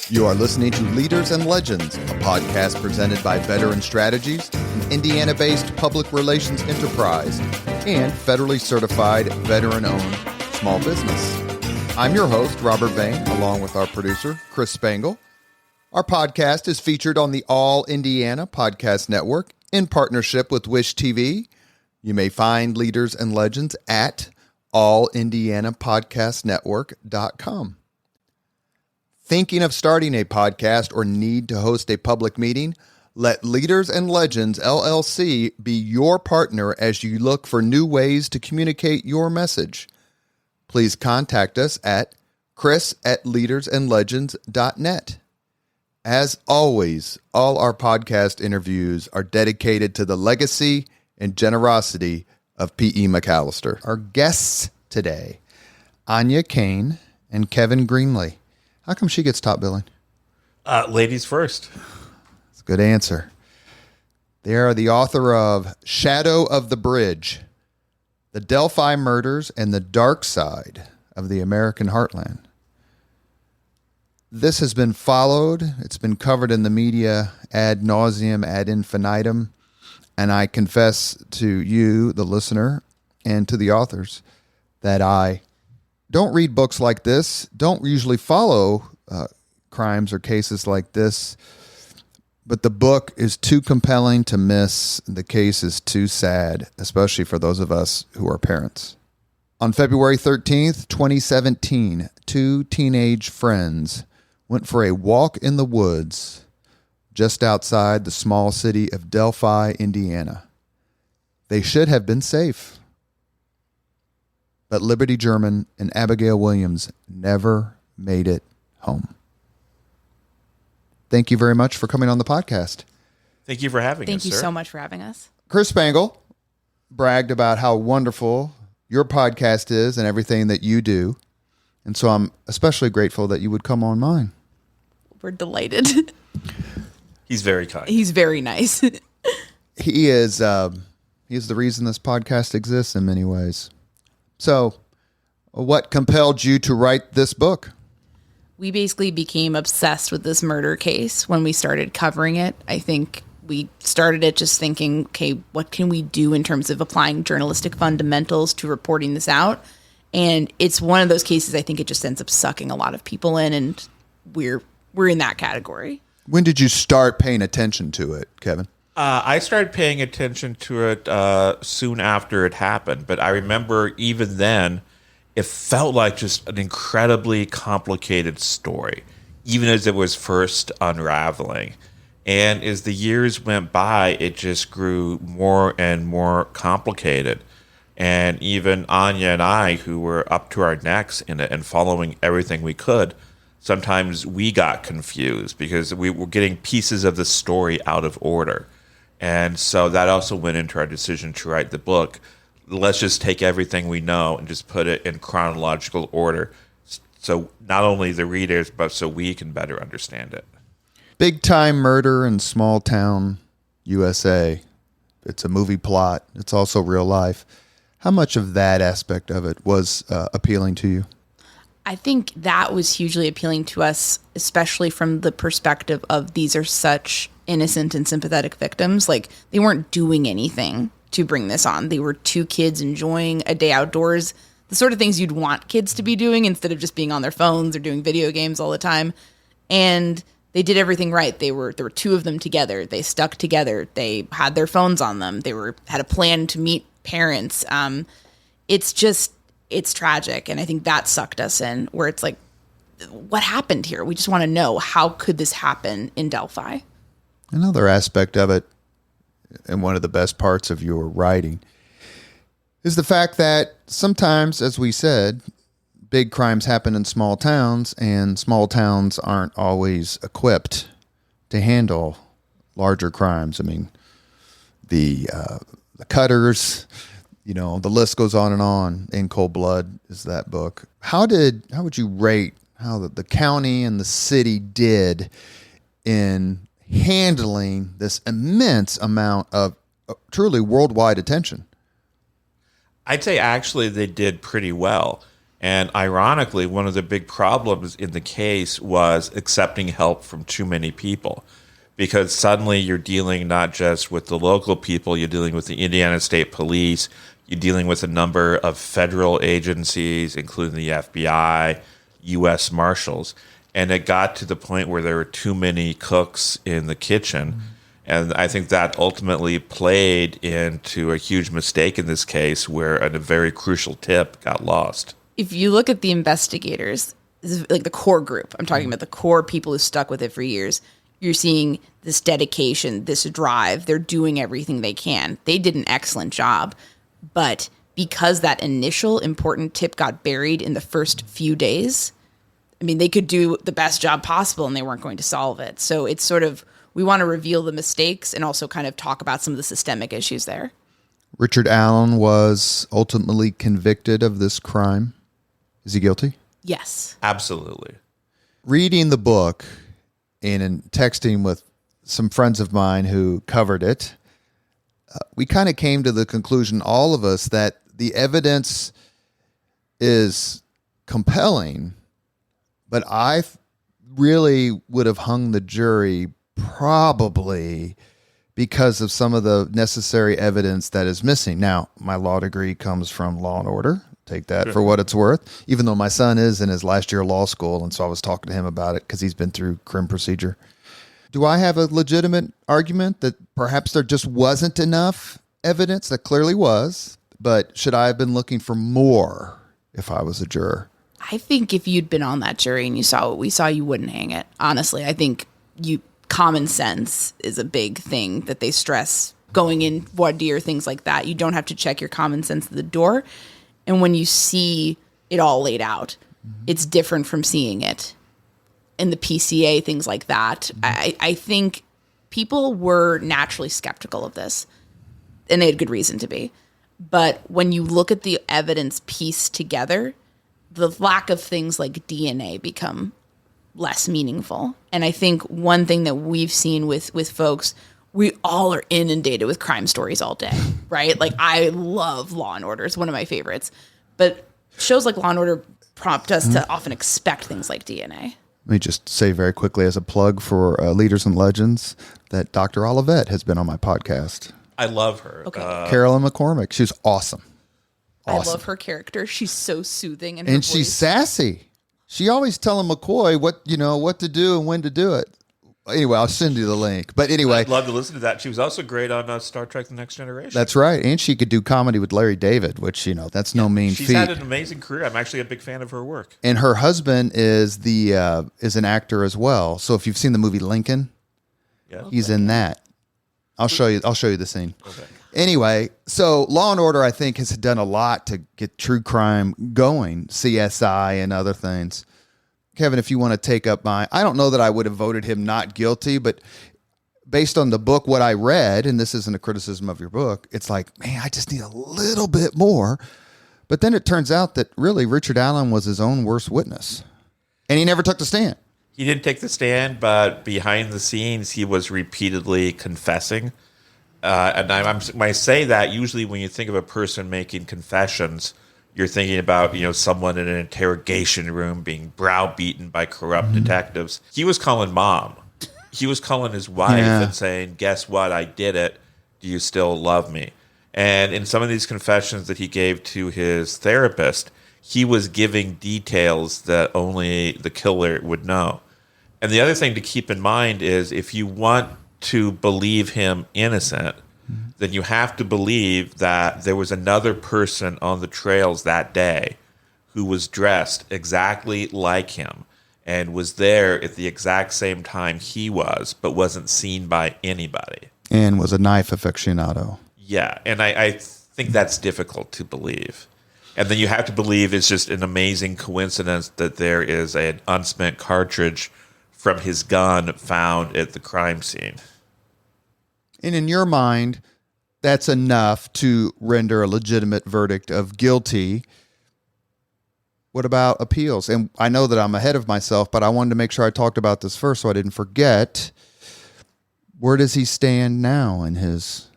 You are listening to Leaders and Legends, a podcast presented by Veteran Strategies, an Indiana-based public relations enterprise, and federally certified veteran-owned small business. I'm your host, Robert Bain, along with our producer, Chris Spangle. Our podcast is featured on the All Indiana Podcast Network in partnership with Wish TV. You may find Leaders and Legends at allindianapodcastnetwork.com. Thinking of starting a podcast or need to host a public meeting? Let Leaders and Legends LLC be your partner as you look for new ways to communicate your message. Please contact us at chris@leadersandlegends.net. As always, all our podcast interviews are dedicated to the legacy and generosity of P.E. McAllister. Our guests today, Áine Cain and Kevin Greenlee. How come she gets top billing? Ladies first. That's a good answer. They are the author of Shadow of the Bridge, The Delphi Murders, and the Dark Side of the American Heartland. This has been followed. It's been covered in the media ad nauseum, ad infinitum. And I confess to you, the listener, and to the authors, that I don't read books like this, don't usually follow crimes or cases like this, but the book is too compelling to miss. The case is too sad, especially for those of us who are parents. On February 13th, 2017, two teenage friends went for a walk in the woods just outside the small city of Delphi, Indiana. They should have been safe. But Liberty German and Abigail Williams never made it home. Thank you very much for coming on the podcast. Thank you for having us, Thank you sir. so much for having us. Chris Spangle bragged about how wonderful your podcast is and everything that you do. And so I'm especially grateful that you would come on mine. We're delighted. He's very kind. He's very nice. He is the reason this podcast exists in many ways. So, what compelled you to write this book? We basically became obsessed with this murder case when we started covering it. I think we started it just thinking, okay, what can we do in terms of applying journalistic fundamentals to reporting this out? And it's one of those cases I think it just ends up sucking a lot of people in, and we're in that category. When did you start paying attention to it, Kevin? I started paying attention to it soon after it happened, but I remember even then, it felt like just an incredibly complicated story, even as it was first unraveling. And as the years went by, it just grew more and more complicated. And even Áine and I, who were up to our necks in it and following everything we could, sometimes we got confused because we were getting pieces of the story out of order. And so that also went into our decision to write the book. Let's just take everything we know and just put it in chronological order. So not only the readers, but so we can better understand it. Big time murder in small town USA. It's a movie plot. It's also real life. How much of that aspect of it was appealing to you? I think that was hugely appealing to us, especially from the perspective of these are such innocent and sympathetic victims. Like, they weren't doing anything to bring this on. They were two kids enjoying a day outdoors, the sort of things you'd want kids to be doing instead of just being on their phones or doing video games all the time. And they did everything right. There were two of them together. They stuck together. They had their phones on them. They had a plan to meet parents. It's tragic. And I think that sucked us in, where it's like, what happened here? We just want to know, how could this happen in Delphi? Another aspect of it, and one of the best parts of your writing, is the fact that sometimes, as we said, big crimes happen in small towns, and small towns aren't always equipped to handle larger crimes. I mean, the Cutters, the list goes on and on. In Cold Blood is that book. How would you rate how the county and the city did in handling this immense amount of truly worldwide attention? I'd say actually they did pretty well. And ironically, one of the big problems in the case was accepting help from too many people, because suddenly you're dealing not just with the local people, you're dealing with the Indiana State Police, you're dealing with a number of federal agencies, including the FBI, U.S. Marshals. And it got to the point where there were too many cooks in the kitchen. And I think that ultimately played into a huge mistake in this case where a very crucial tip got lost. If you look at the investigators, this is like the core group, I'm talking about the core people who stuck with it for years, you're seeing this dedication, this drive. They're doing everything they can. They did an excellent job. But because that initial important tip got buried in the first few days, I mean, they could do the best job possible and they weren't going to solve it. So it's sort of, we want to reveal the mistakes and also kind of talk about some of the systemic issues there. Richard Allen was ultimately convicted of this crime. Is he guilty? Yes. Absolutely. Reading the book and in texting with some friends of mine who covered it, we kind of came to the conclusion, all of us, that the evidence is compelling, but I really would have hung the jury probably because of some of the necessary evidence that is missing. Now, my law degree comes from Law and Order. Take that for what it's worth, even though my son is in his last year of law school, and so I was talking to him about it because he's been through crim procedure. Do I have a legitimate argument that perhaps there just wasn't enough evidence? That clearly was, but should I have been looking for more if I was a juror? I think if you'd been on that jury and you saw what we saw, you wouldn't hang it. Honestly, I think common sense is a big thing that they stress going in voir dire, things like that. You don't have to check your common sense at the door. And when you see it all laid out, it's different from seeing it in the PCA, things like that. I think people were naturally skeptical of this, and they had good reason to be. But when you look at the evidence pieced together, the lack of things like DNA become less meaningful. And I think one thing that we've seen with folks, we all are inundated with crime stories all day, right? Like, I love Law and Order. It's one of my favorites. But shows like Law and Order prompt us to often expect things like DNA. Let me just say very quickly as a plug for Leaders and Legends that Dr. Olivet has been on my podcast. I love her. Okay. Carolyn McCormick. She was awesome. I love her character. She's so soothing. And she's sassy. She always telling McCoy what to do and when to do it. Anyway, I'll send you the link. But anyway. I'd love to listen to that. She was also great on Star Trek The Next Generation. That's right. And she could do comedy with Larry David, which, that's no mean feat. She's had an amazing career. I'm actually a big fan of her work. And her husband is an actor as well. So if you've seen the movie Lincoln, he's in that. I'll show you the scene. Okay. Anyway, so Law and Order, I think, has done a lot to get true crime going, CSI and other things. Kevin, if you want to take up I don't know that I would have voted him not guilty, but based on the book, what I read, and this isn't a criticism of your book, it's like, man, I just need a little bit more. But then it turns out that really Richard Allen was his own worst witness. And he never took the stand. He didn't take the stand, but behind the scenes, he was repeatedly confessing. And when I say that, usually when you think of a person making confessions, you're thinking about, someone in an interrogation room being browbeaten by corrupt detectives. He was calling mom. He was calling his wife and saying, guess what? I did it. Do you still love me? And in some of these confessions that he gave to his therapist, he was giving details that only the killer would know. And the other thing to keep in mind is if you want to believe him innocent, then you have to believe that there was another person on the trails that day who was dressed exactly like him and was there at the exact same time he was, but wasn't seen by anybody. And was a knife aficionado. Yeah, and I think that's difficult to believe. And then you have to believe it's just an amazing coincidence that there is an unspent cartridge from his gun found at the crime scene. And in your mind, that's enough to render a legitimate verdict of guilty. What about appeals? And I know that I'm ahead of myself, but I wanted to make sure I talked about this first so I didn't forget. Where does he stand now in his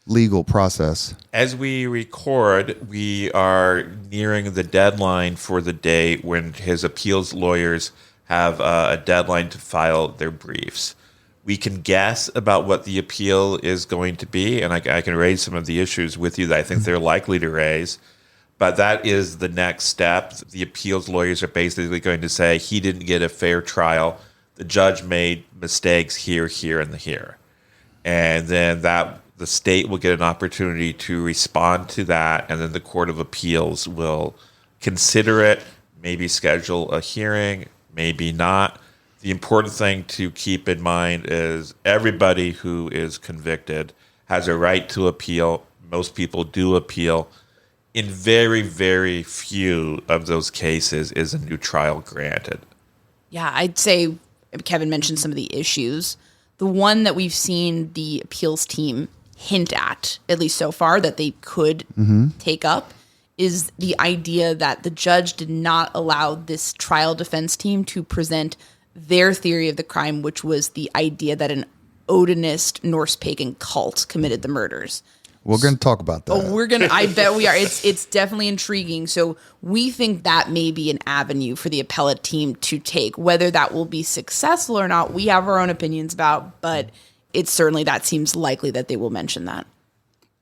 legal process? As we record, we are nearing the deadline for the day when his appeals lawyers have a deadline to file their briefs. We can guess about what the appeal is going to be, and I can raise some of the issues with you that I think they're likely to raise. But that is the next step. The appeals lawyers are basically going to say he didn't get a fair trial. The judge made mistakes here, here, and here. And then the state will get an opportunity to respond to that, and then the Court of Appeals will consider it, maybe schedule a hearing, maybe not. The important thing to keep in mind is everybody who is convicted has a right to appeal. Most people do appeal. In very, very few of those cases is a new trial granted. Yeah, I'd say Kevin mentioned some of the issues. The one that we've seen the appeals team hint at least so far, that they could take up is the idea that the judge did not allow this trial defense team to present their theory of the crime, which was the idea that an Odinist Norse pagan cult committed the murders. We're going to talk about that. Oh, I bet we are. It's definitely intriguing. So we think that may be an avenue for the appellate team to take. Whether that will be successful or not, we have our own opinions about, but it's certainly, that seems likely that they will mention that.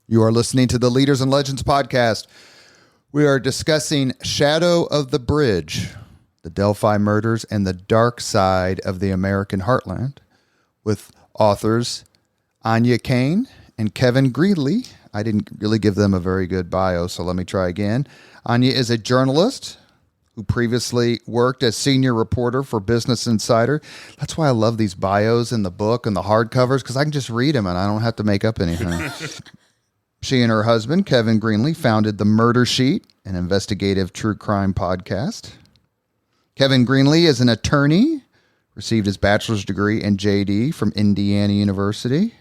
You are listening to the Leaders and Legends podcast. We are discussing Shadow of the Bridge, the Delphi Murders, and the dark side of the American Heartland with authors Áine Cain and Kevin Greenlee. I didn't really give them a very good bio, so let me try again. Áine is a journalist who previously worked as senior reporter for Business Insider. That's why I love these bios in the book and the hardcovers, because I can just read them and I don't have to make up anything. She and her husband, Kevin Greenlee, founded The Murder Sheet, an investigative true crime podcast. Kevin Greenlee is an attorney, received his bachelor's degree and JD from Indiana University.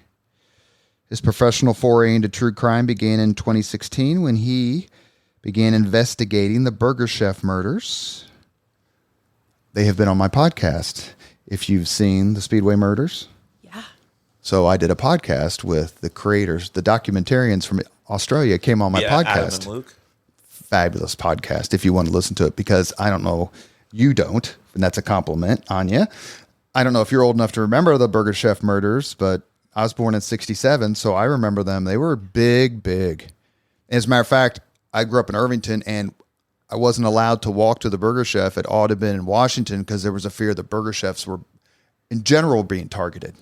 His professional foray into true crime began in 2016 when he began investigating the Burger Chef murders. They have been on my podcast. If you've seen the Speedway murders. Yeah. So I did a podcast with the creators, the documentarians from Australia came on my podcast. Adam and Luke. Fabulous podcast if you want to listen to it, because I don't know, you don't, and that's a compliment, Áine. I don't know if you're old enough to remember the Burger Chef murders, but I was born in 1967, so I remember them. They were big, big. As a matter of fact, I grew up in Irvington, and I wasn't allowed to walk to the Burger Chef at Audubon in Washington because there was a fear that Burger Chefs were, in general, being targeted.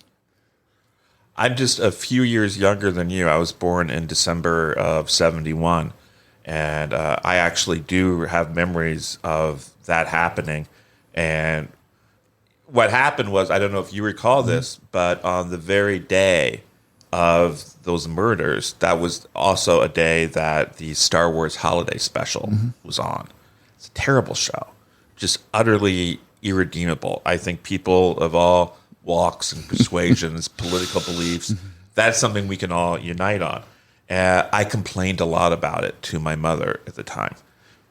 I'm just a few years younger than you. I was born in December of 1971, and I actually do have memories of that happening. And what happened was, I don't know if you recall this, but on the very day of those murders, that was also a day that the Star Wars Holiday Special was on. It's a terrible show, just utterly irredeemable. I think people of all walks and persuasions, political beliefs, that's something we can all unite on. I complained a lot about it to my mother at the time.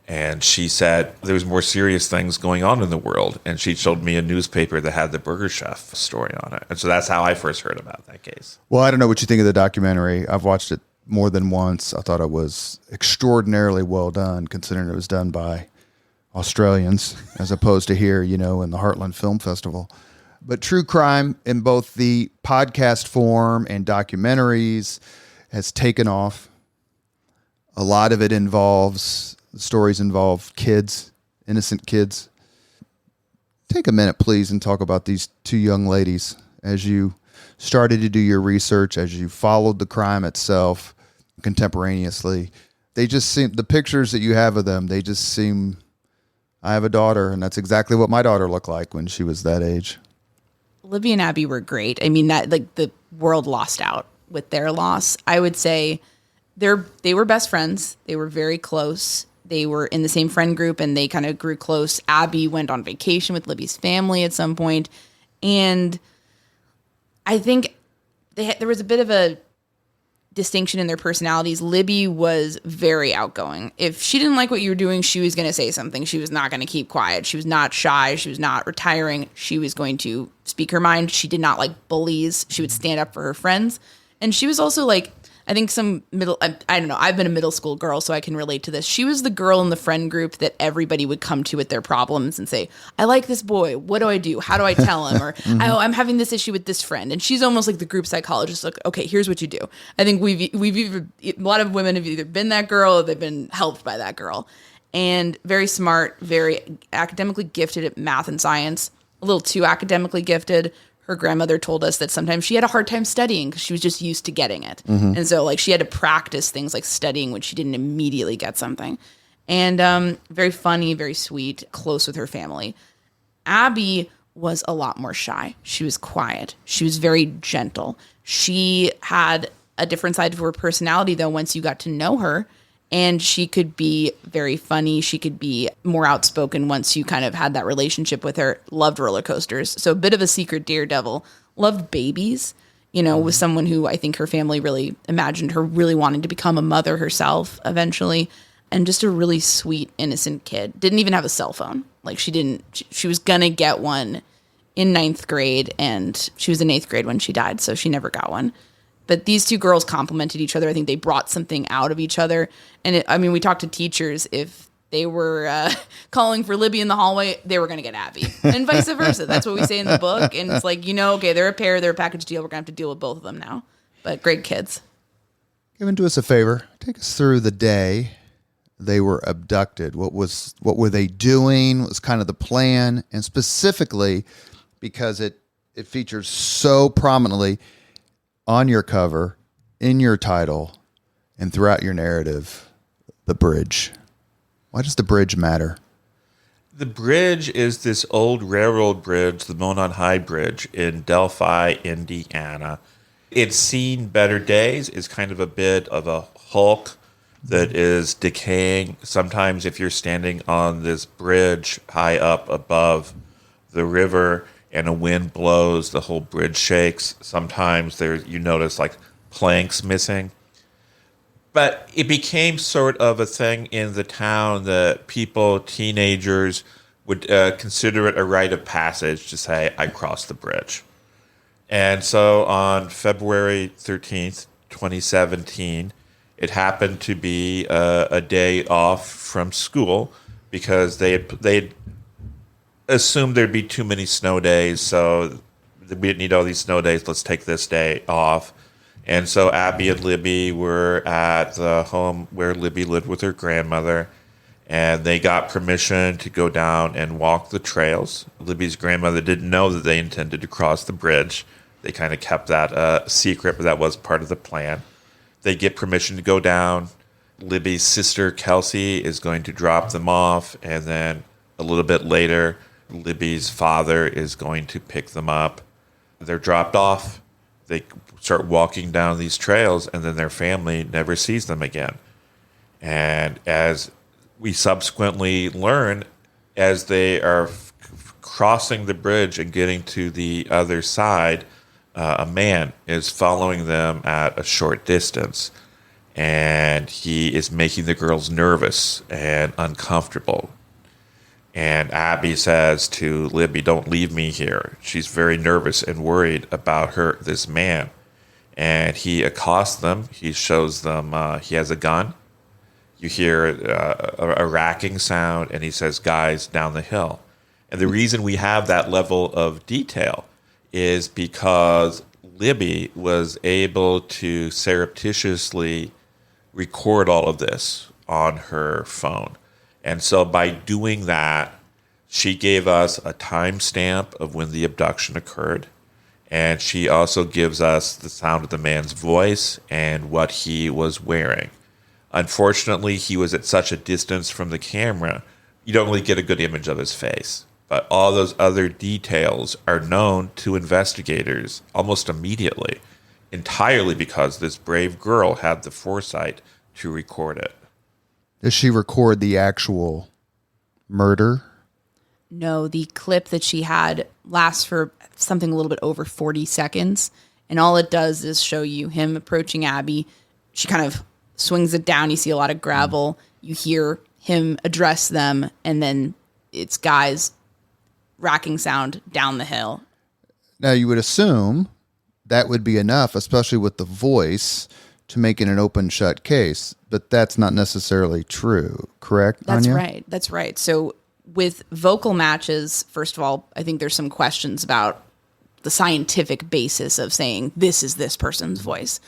And she said there was more serious things going on in the world. And she showed me a newspaper that had the Burger Chef story on it. And so that's how I first heard about that case. Well, I don't know what you think of the documentary. I've watched it more than once. I thought it was extraordinarily well done, considering it was done by Australians as opposed to here, in the Heartland Film Festival. But true crime in both the podcast form and documentaries has taken off. A lot of it stories involve kids, innocent kids. Take a minute, please, and talk about these two young ladies as you started to do your research, as you followed the crime itself contemporaneously. They just seem, the pictures that you have of them, they just seem, I have a daughter, and that's exactly what my daughter looked like when she was that age. Libby and Abby were great. I mean, that the world lost out with their loss. I would say they were best friends. They were very close. They were in the same friend group, and they kind of grew close. Abby went on vacation with Libby's family at some point, and I think there was a bit of a distinction in their personalities. Libby was very outgoing. If she didn't like what you were doing, she was going to say something. She was not going to keep quiet. She was not shy. She was not retiring. She was going to speak her mind. She did not like bullies. She would stand up for her friends. And she was also like I think some middle, I don't know, I've been a middle school girl, so I can relate to this. She was the girl in the friend group that everybody would come to with their problems and say, I like this boy. What do I do? How do I tell him? Or, oh, I'm having this issue with this friend. And she's almost like the group psychologist. Like, okay, here's what you do. I think a lot of women have either been that girl or they've been helped by that girl. And very smart, very academically gifted at math and science, a little too academically gifted. Her grandmother told us that sometimes she had a hard time studying because she was just used to getting it. And so like she had to practice things like studying when she didn't immediately get something. And very funny, very sweet, close with her family. Abby was a lot more shy. She was quiet. She was very gentle. She had a different side of her personality though once you got to know her. And she could be very funny. She could be more outspoken once you kind of had that relationship with her. Loved roller coasters. So a bit of a secret daredevil. Loved babies. You know, was someone who I think her family really imagined her really wanting to become a mother herself eventually. And just a really sweet, innocent kid. Didn't even have a cell phone. Like she was going to get one in 9th grade. And she was in 8th grade when she died. So she never got one. But these two girls complemented each other. I think they brought something out of each other. And we talked to teachers. If they were calling for Libby in the hallway, they were going to get Abby. And vice versa. That's what we say in the book. And it's like, okay, they're a pair. They're a package deal. We're going to have to deal with both of them now. But great kids. Kevin, do us a favor. Take us through the day they were abducted. What were they doing? What was kind of the plan? And specifically, because it features so prominently on your cover, in your title, and throughout your narrative, the bridge. Why does the bridge matter? The bridge is this old railroad bridge, the Monon High Bridge in Delphi, Indiana. It's seen better days. It's kind of a bit of a hulk that is decaying. Sometimes if you're standing on this bridge high up above the river, and a wind blows, the whole bridge shakes. Sometimes you notice like planks missing. But it became sort of a thing in the town that teenagers would consider it a rite of passage to say, I crossed the bridge. And so on February 13th, 2017, it happened to be a day off from school because they'd assumed there'd be too many snow days, so we didn't need all these snow days. Let's take this day off. And so Abby and Libby were at the home where Libby lived with her grandmother, and they got permission to go down and walk the trails. Libby's grandmother didn't know that they intended to cross the bridge. They kind of kept that secret, but that was part of the plan. They get permission to go down. Libby's sister, Kelsey, is going to drop them off, and then a little bit later, Libby's father is going to pick them up. They're dropped off. They start walking down these trails, and then their family never sees them again. And as we subsequently learn, as they are crossing the bridge and getting to the other side, a man is following them at a short distance. And he is making the girls nervous and uncomfortable. And Abby says to Libby, don't leave me here. She's very nervous and worried about this man. And he accosts them. He shows them he has a gun. You hear a racking sound, and he says, guys, down the hill. And the reason we have that level of detail is because Libby was able to surreptitiously record all of this on her phone. And so by doing that, she gave us a timestamp of when the abduction occurred. And she also gives us the sound of the man's voice and what he was wearing. Unfortunately, he was at such a distance from the camera, you don't really get a good image of his face. But all those other details are known to investigators almost immediately, entirely because this brave girl had the foresight to record it. Does she record the actual murder? No, the clip that she had lasts for something a little bit over 40 seconds. And all it does is show you him approaching Abby. She kind of swings it down. You see a lot of gravel. You hear him address them. And then it's guys racking sound down the hill. Now, you would assume that would be enough, especially with the voice, to make it an open shut case, but that's not necessarily true, correct? That's Áine? right. That's right. So with vocal matches, first of all, I think there's some questions about the scientific basis of saying this is this person's voice.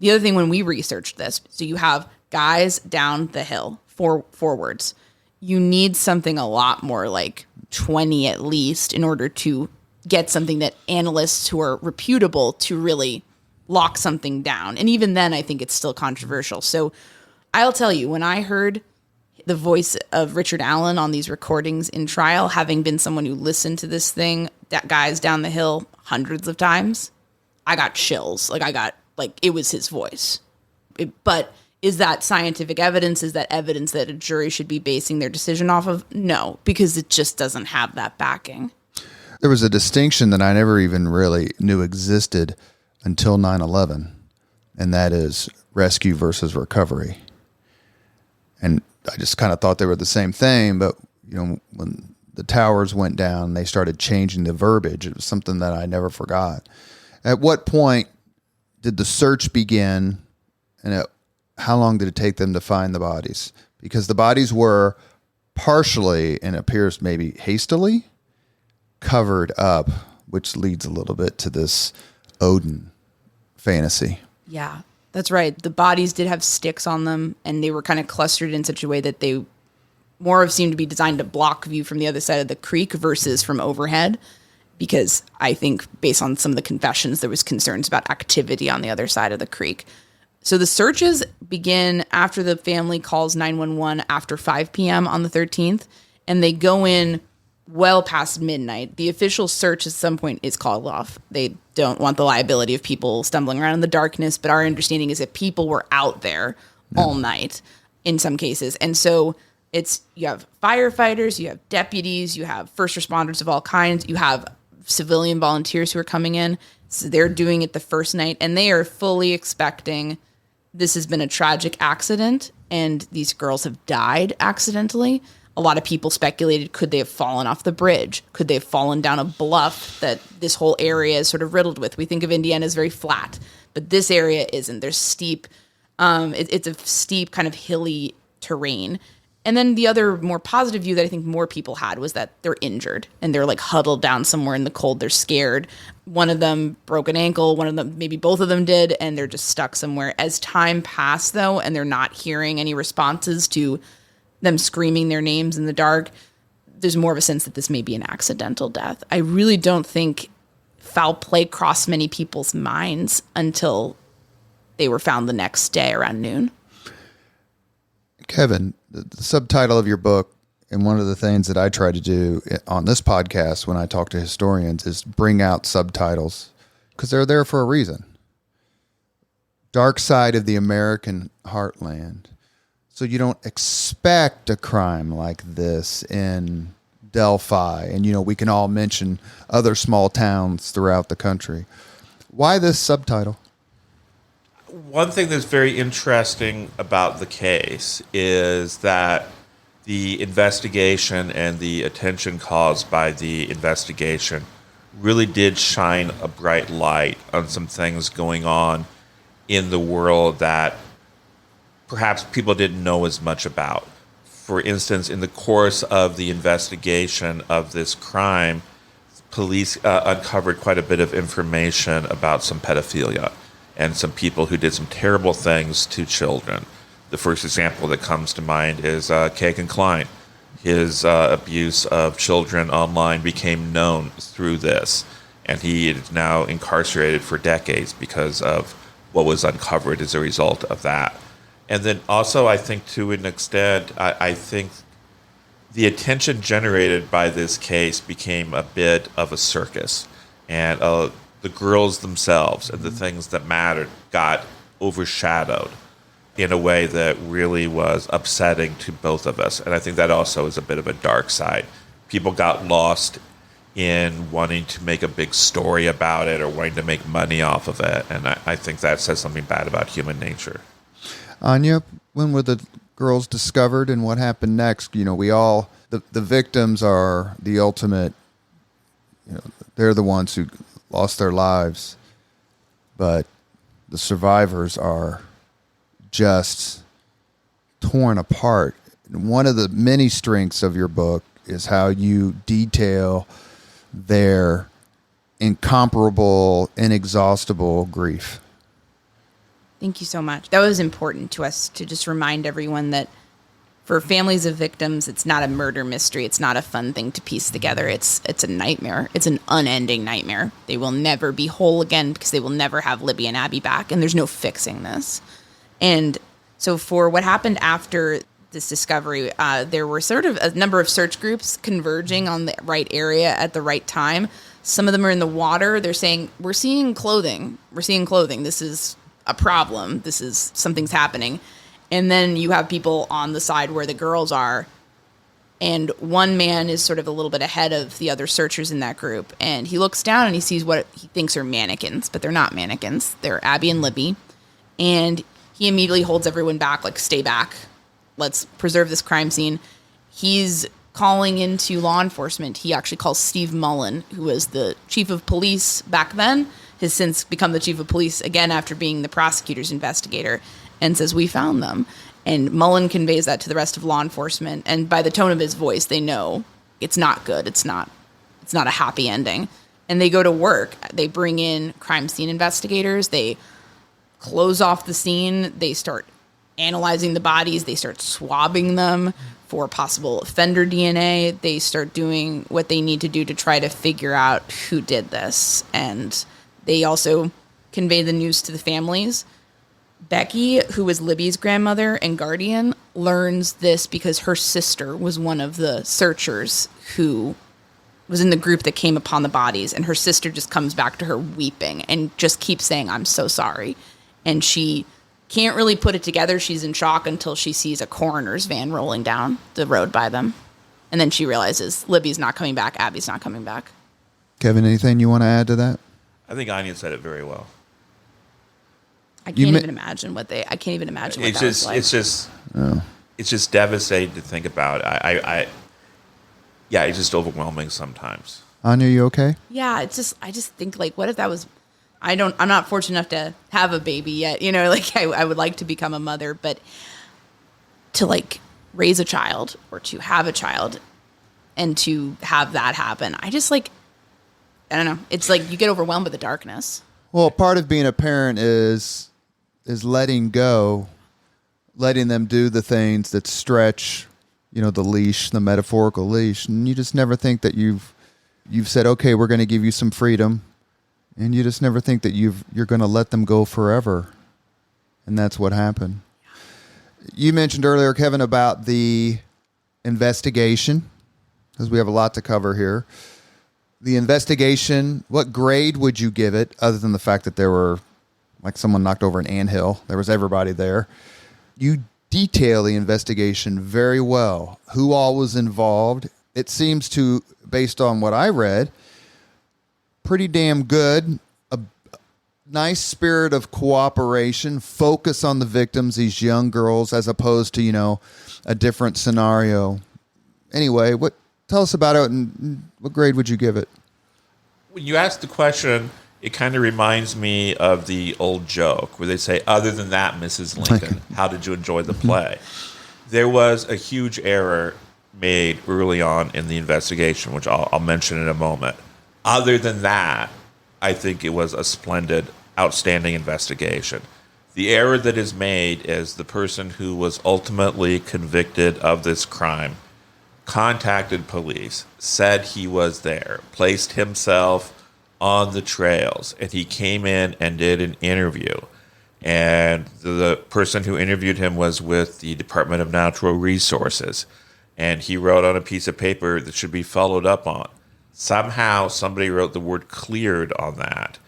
The other thing when we researched this, so you have guys down the hill, forwards. You need something a lot more like 20 at least in order to get something that analysts who are reputable to really lock something down. And even then, I think it's still controversial. So I'll tell you, when I heard the voice of Richard Allen on these recordings in trial, having been someone who listened to this thing, that guys down the hill hundreds of times, I got chills. It was his voice. But is that scientific evidence? Is that evidence that a jury should be basing their decision off of? No, because it just doesn't have that backing. There was a distinction that I never even really knew existed until 9/11, and that is rescue versus recovery. And I just kind of thought they were the same thing, but when the towers went down, they started changing the verbiage. It was something that I never forgot. At what point did the search begin, and how long did it take them to find the bodies? Because the bodies were partially, and it appears maybe hastily, covered up, which leads a little bit to this Odin fantasy. Yeah, that's right. The bodies did have sticks on them, and they were kind of clustered in such a way that they more have seemed to be designed to block view from the other side of the creek versus from overhead. Because I think based on some of the confessions, there was concerns about activity on the other side of the creek. So the searches begin after the family calls 911 after 5 p.m. on the 13th, and they go in well past midnight. The official search at some point is called off. They don't want the liability of people stumbling around in the darkness, but our understanding is that people were out there all night in some cases. And so you have firefighters, you have deputies, you have first responders of all kinds, you have civilian volunteers who are coming in. So they're doing it the first night, and they are fully expecting this has been a tragic accident, and these girls have died accidentally. A lot of people speculated, could they have fallen off the bridge? Could they have fallen down a bluff that this whole area is sort of riddled with? We think of Indiana as very flat, but this area isn't. There's steep, it's a steep kind of hilly terrain. And then the other more positive view that I think more people had was that they're injured and they're like huddled down somewhere in the cold. They're scared. One of them broke an ankle. One of them, maybe both of them did, and they're just stuck somewhere. As time passed, though, and they're not hearing any responses to them screaming their names in the dark, there's more of a sense that this may be an accidental death. I really don't think foul play crossed many people's minds until they were found the next day around noon. Kevin, the subtitle of your book, and one of the things that I try to do on this podcast when I talk to historians, is bring out subtitles because they're there for a reason. Dark Side of the American Heartland. So you don't expect a crime like this in Delphi. And, we can all mention other small towns throughout the country. Why this subtitle? One thing that's very interesting about the case is that the investigation and the attention caused by the investigation really did shine a bright light on some things going on in the world that perhaps people didn't know as much about. For instance, in the course of the investigation of this crime, police uncovered quite a bit of information about some pedophilia and some people who did some terrible things to children. The first example that comes to mind is Kagan Klein. His abuse of children online became known through this, and he is now incarcerated for decades because of what was uncovered as a result of that. And then also, I think to an extent, I think the attention generated by this case became a bit of a circus. And the girls themselves and the things that mattered got overshadowed in a way that really was upsetting to both of us. And I think that also is a bit of a dark side. People got lost in wanting to make a big story about it or wanting to make money off of it. And I think that says something bad about human nature. Áine, when were the girls discovered and what happened next? The victims are the ultimate, they're the ones who lost their lives, but the survivors are just torn apart. One of the many strengths of your book is how you detail their incomparable, inexhaustible grief. Thank you so much. That was important to us to just remind everyone that for families of victims, it's not a murder mystery. It's not a fun thing to piece together. It's a nightmare. It's an unending nightmare. They will never be whole again because they will never have Libby and Abby back, and there's no fixing this. And so for what happened after this discovery, there were sort of a number of search groups converging on the right area at the right time. Some of them are in the water. They're saying, we're seeing clothing. We're seeing clothing. This is a problem. This is, something's happening. And then you have people on the side where the girls are. And one man is sort of a little bit ahead of the other searchers in that group. And he looks down and he sees what he thinks are mannequins, but they're not mannequins. They're Abby and Libby. And he immediately holds everyone back, like, stay back. Let's preserve this crime scene. He's calling into law enforcement. He actually calls Steve Mullen, who was the chief of police back then, has since become the chief of police again after being the prosecutor's investigator, and says, we found them. And Mullen conveys that to the rest of law enforcement. And by the tone of his voice, they know it's not good. It's not a happy ending. And they go to work. They bring in crime scene investigators. They close off the scene. They start analyzing the bodies. They start swabbing them for possible offender DNA. They start doing what they need to do to try to figure out who did this. And they also convey the news to the families. Becky, who was Libby's grandmother and guardian, learns this because her sister was one of the searchers who was in the group that came upon the bodies. And her sister just comes back to her weeping and just keeps saying, I'm so sorry. And she can't really put it together. She's in shock until she sees a coroner's van rolling down the road by them. And then she realizes Libby's not coming back. Abby's not coming back. Kevin, anything you want to add to that? I think Áine said it very well. I can't even imagine what that was like. It's just devastating to think about. It's just overwhelming sometimes. Áine, are you okay? Yeah, I just think, like, what if that was, I'm not fortunate enough to have a baby yet, like I would like to become a mother, but to, like, raise a child or to have a child and to have that happen, I just, like, I don't know. It's like you get overwhelmed with the darkness. Well, part of being a parent is letting go, letting them do the things that stretch, the leash, the metaphorical leash. And you just never think that you've said, okay, we're going to give you some freedom. And you just never think that you're going to let them go forever. And that's what happened. You mentioned earlier, Kevin, about the investigation, because we have a lot to cover here. The investigation, what grade would you give it, other than the fact that there were, like, someone knocked over an anthill? There was everybody there. You detail the investigation very well. Who all was involved? It seems to, based on what I read, pretty damn good. A nice spirit of cooperation, focus on the victims, these young girls, as opposed to, a different scenario. Anyway, tell us about it, and what grade would you give it? When you ask the question, it kind of reminds me of the old joke where they say, other than that, Mrs. Lincoln, how did you enjoy the play? There was a huge error made early on in the investigation, which I'll mention in a moment. Other than that, I think it was a splendid, outstanding investigation. The error that is made is the person who was ultimately convicted of this crime contacted police, said he was there, placed himself on the trails, and he came in and did an interview. And the person who interviewed him was with the Department of Natural Resources. And he wrote on a piece of paper that should be followed up on. Somehow somebody wrote the word cleared on that.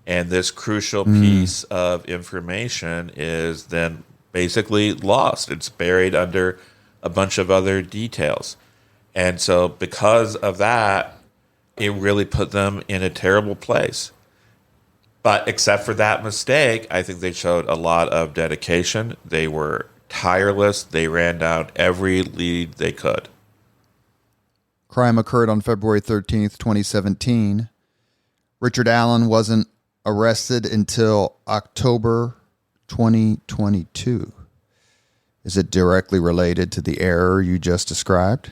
And this crucial piece of information is then basically lost. It's buried under a bunch of other details. And so because of that, it really put them in a terrible place. But except for that mistake, I think they showed a lot of dedication. They were tireless. They ran down every lead they could. Crime occurred on February 13th, 2017. Richard Allen wasn't arrested until October 2022. Is it directly related to the error you just described?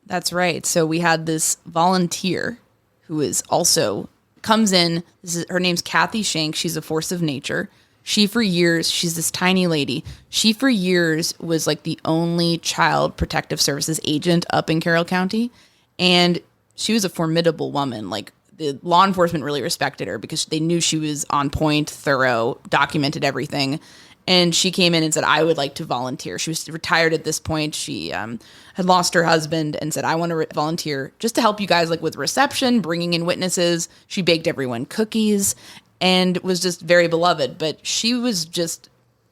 That's right. So we had this volunteer who is also comes in. Her name's Kathy Shank. She's a force of nature. She for years, she's this tiny lady. She for years was like the only child protective services agent up in Carroll County. And she was a formidable woman. Like the law enforcement really respected her because they knew she was on point, thorough, documented everything. And she came in and said, I would like to volunteer. She was retired at this point. She had lost her husband and said, I want to volunteer just to help you guys like with reception, bringing in witnesses. She baked everyone cookies and was just very beloved. But she was just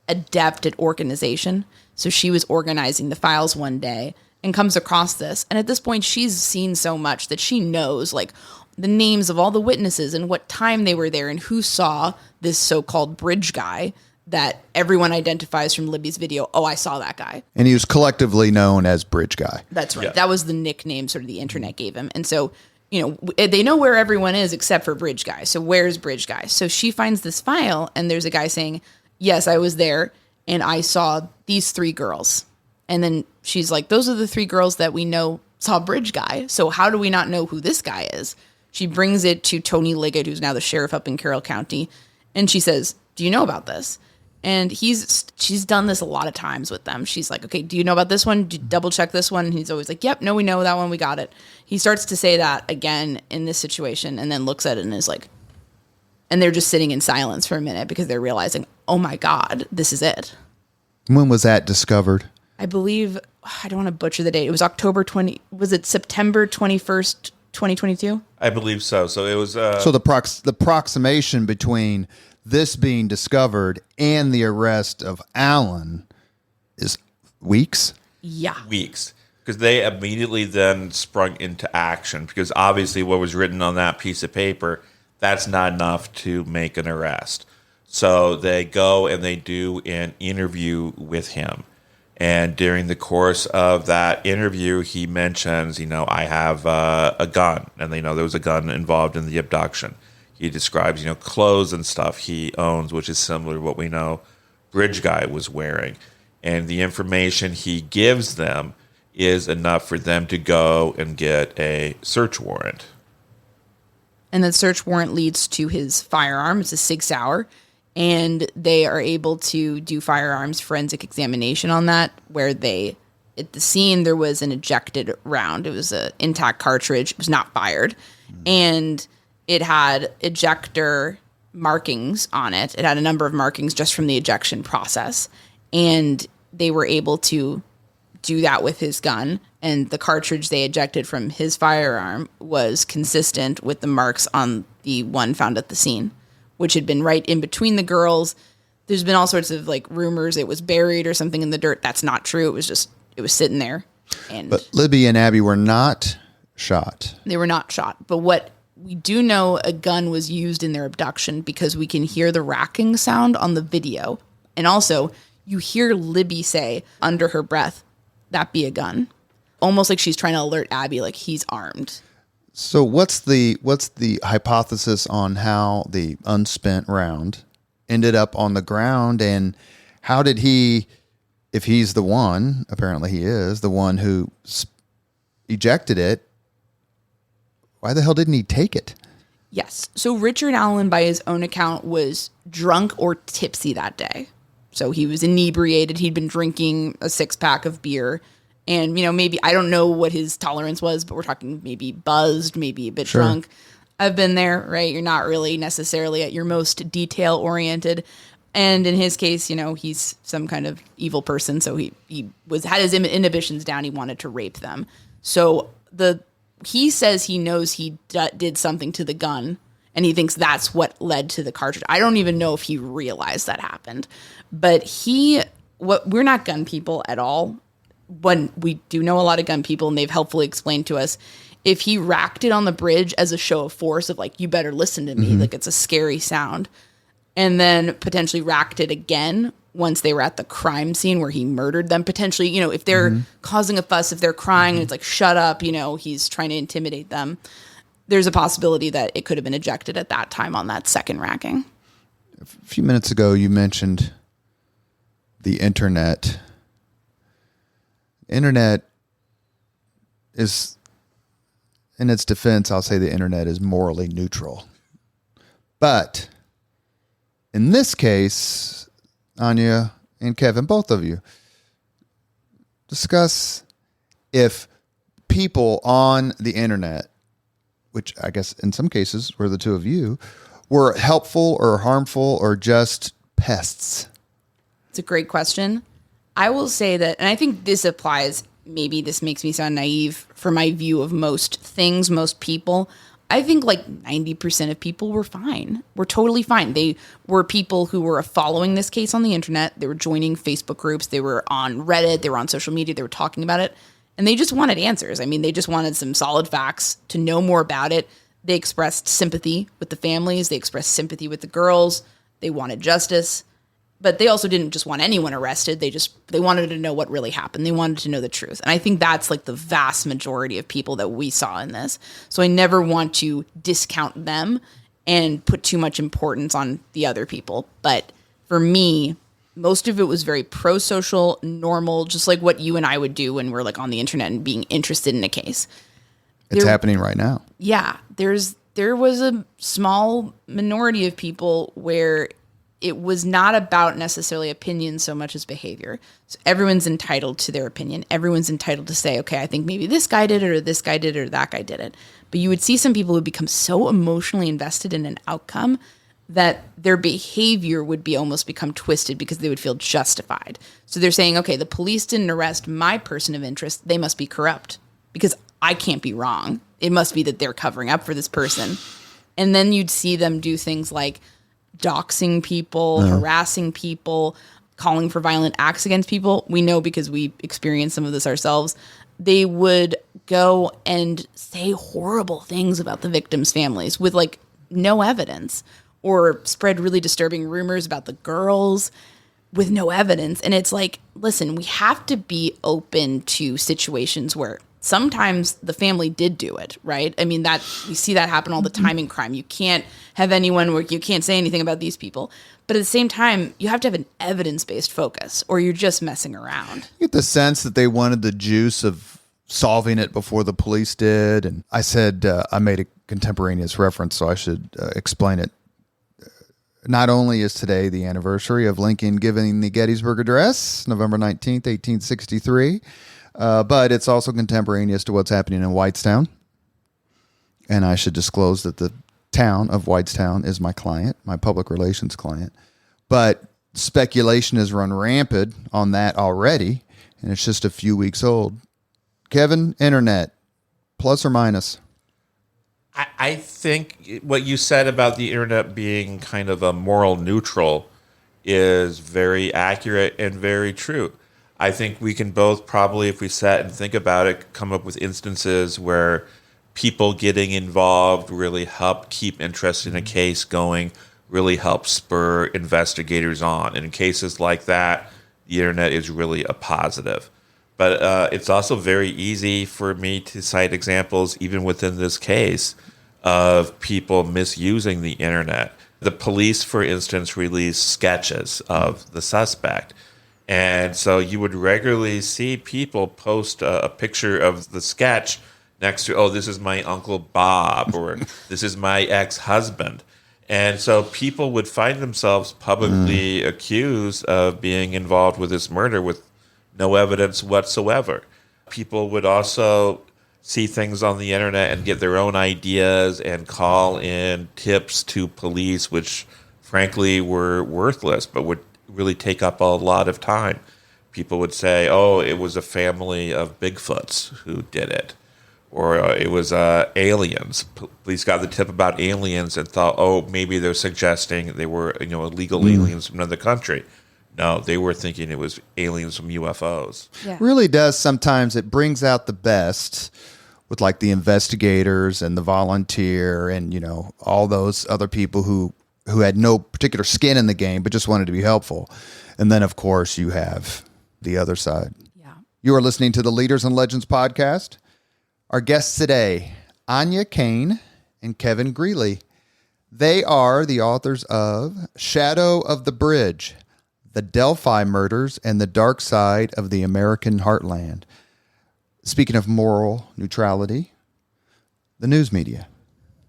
adept at organization. So she was organizing the files one day and comes across this. And at this point, she's seen so much that she knows like the names of all the witnesses and what time they were there and who saw this so-called bridge guy that everyone identifies from Libby's video. Oh, I saw that guy. And he was collectively known as Bridge Guy. That's right. Yeah. That was the nickname sort of the internet gave him. And so, you know, they know where everyone is except for Bridge Guy. So where's Bridge Guy? So she finds this file and there's a guy saying, yes, I was there and I saw these 3 girls. And then she's like, those are the 3 girls that we know saw Bridge Guy. So how do we not know who this guy is? She brings it to Tony Liggett, who's now the sheriff up in Carroll County. And she says, do you know about this? And she's done this a lot of times with them. She's like, okay, do you know about this one? Double check this one. And he's always like, yep, no, we know that one. We got it. He starts to say that again in this situation and then looks at it and is like, and they're just sitting in silence for a minute because they're realizing, oh my God, this is it. When was that discovered? I believe, I don't want to butcher the date. It was was it September 21st, 2022? I believe so. So it was. So the proximation between this being discovered and the arrest of Allen is weeks? Yeah. Weeks. Because they immediately then sprung into action. Because obviously what was written on that piece of paper, that's not enough to make an arrest. So they go and they do an interview with him. And during the course of that interview, he mentions, I have a gun. And, there was a gun involved in the abduction. He describes, clothes and stuff he owns, which is similar to what we know Bridge Guy was wearing. And the information he gives them is enough for them to go and get a search warrant. And the search warrant leads to his firearm. It's a 6 Sauer. And they are able to do firearms forensic examination on that, where at the scene, there was an ejected round. It was an intact cartridge. It was not fired. And it had ejector markings on it. It had a number of markings just from the ejection process. And they were able to do that with his gun. And the cartridge they ejected from his firearm was consistent with the marks on the one found at the scene, which had been right in between the girls. There's been all sorts of rumors it was buried or something in the dirt. That's not true. It was sitting there. But Libby and Abby were not shot. They were not shot. But what we do know, a gun was used in their abduction because we can hear the racking sound on the video. And also, you hear Libby say under her breath, that be a gun. Almost like she's trying to alert Abby, like he's armed. So what's the hypothesis on how the unspent round ended up on the ground, and how did he, if he's the one, apparently he is, the one who ejected it, why the hell didn't he take it? Yes. So Richard Allen, by his own account, was drunk or tipsy that day. So he was inebriated. He'd been drinking a 6-pack of beer. And, maybe, I don't know what his tolerance was, but we're talking maybe buzzed, maybe a bit drunk. I've been there, right? You're not really necessarily at your most detail-oriented. And in his case, he's some kind of evil person. So he had his inhibitions down. He wanted to rape them. So he says he knows he did something to the gun, and he thinks that's what led to the cartridge. I don't even know if he realized that happened. But we're not gun people at all. When we do know a lot of gun people, and they've helpfully explained to us, if he racked it on the bridge as a show of force of you better listen to me, like it's a scary sound, and then potentially racked it again once they were at the crime scene where he murdered them, potentially, if they're causing a fuss, if they're crying and it's like, shut up, he's trying to intimidate them, there's a possibility that it could have been ejected at that time on that second racking. A few minutes ago, you mentioned the internet internet is, in its defense, I'll say the internet is morally neutral. But in this case, Áine and Kevin, both of you, discuss if people on the internet, which I guess in some cases were the two of you, were helpful or harmful or just pests. It's a great question. I will say that, and I think this applies, maybe this makes me sound naive for my view of most things, most people. I think like 90% of people were fine. Were totally fine. They were people who were following this case on the internet. They were joining Facebook groups. They were on Reddit. They were on social media. They were talking about it. And they just wanted answers. I mean, they just wanted some solid facts to know more about it. They expressed sympathy with the families. They expressed sympathy with the girls. They wanted justice. But they also didn't just want anyone arrested. They wanted to know what really happened. They wanted to know the truth. And I think that's like the vast majority of people that we saw in this. So I never want to discount them and put too much importance on the other people. But for me, most of it was very pro-social, normal, just like what you and I would do when we're like on the internet and being interested in a case. It's happening right now. Yeah. There was a small minority of people where it was not about necessarily opinion so much as behavior. So everyone's entitled to their opinion. Everyone's entitled to say, okay, I think maybe this guy did it or this guy did it or that guy did it. But you would see some people who become so emotionally invested in an outcome that their behavior would be almost become twisted because they would feel justified. So they're saying, okay, the police didn't arrest my person of interest. They must be corrupt because I can't be wrong. It must be that they're covering up for this person. And then you'd see them do things like doxing people, harassing people, calling for violent acts against people. We know because we experienced some of this ourselves. They would go and say horrible things about the victims' families with like no evidence, or spread really disturbing rumors about the girls with no evidence. And it's like, listen, we have to be open to situations where sometimes the family did do it, right? I mean, that we see that happen all the time in crime. You can't have anyone where you can't say anything about these people. But at the same time, you have to have an evidence-based focus or you're just messing around. You get the sense that they wanted the juice of solving it before the police did. And I said, I made a contemporaneous reference, so I should explain it. Not only is today the anniversary of Lincoln giving the Gettysburg Address, November 19th, 1863, but it's also contemporaneous to what's happening in Whitestown. And I should disclose that the town of Whitestown is my client, my public relations client. But speculation has run rampant on that already, and it's just a few weeks old. Kevin, internet, plus or minus? I think what you said about the internet being kind of a moral neutral is very accurate and very true. I think we can both probably, if we sat and think about it, come up with instances where people getting involved really help keep interest in a case going, really help spur investigators on. And in cases like that, the internet is really a positive. But it's also very easy for me to cite examples, even within this case, of people misusing the internet. The police, for instance, released sketches of the suspect. And so you would regularly see people post a picture of the sketch next to, oh, this is my Uncle Bob, or this is my ex-husband. And so people would find themselves publicly accused of being involved with this murder with no evidence whatsoever. People would also see things on the internet and get their own ideas and call in tips to police, which frankly were worthless, but would really take up a lot of time. People would say, oh, it was a family of Bigfoots who did it. Or it was aliens. Police got the tip about aliens and thought, oh, maybe they're suggesting they were, illegal aliens from another country. No, they were thinking it was aliens from UFOs. Yeah. Really does sometimes. It brings out the best with like the investigators and the volunteer and, all those other people who had no particular skin in the game, but just wanted to be helpful. And then, of course, you have the other side. Yeah. You are listening to the Leaders and Legends podcast. Our guests today, Áine Cain and Kevin Greenlee. They are the authors of Shadow of the Bridge, The Delphi Murders and the Dark Side of the American Heartland. Speaking of moral neutrality, the news media.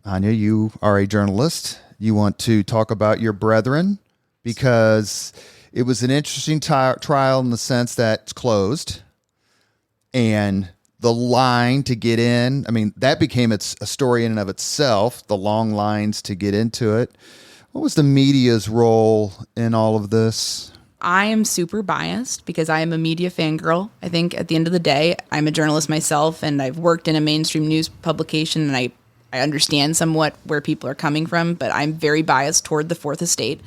Áine, you are a journalist. You want to talk about your brethren because it was an interesting trial in the sense that it's closed, and the line to get in, I mean, that became a story in and of itself, the long lines to get into it. What was the media's role in all of this? I am super biased because I am a media fangirl. I think at the end of the day, I'm a journalist myself, and I've worked in a mainstream news publication, and I understand somewhat where people are coming from, but I'm very biased toward the Fourth Estate.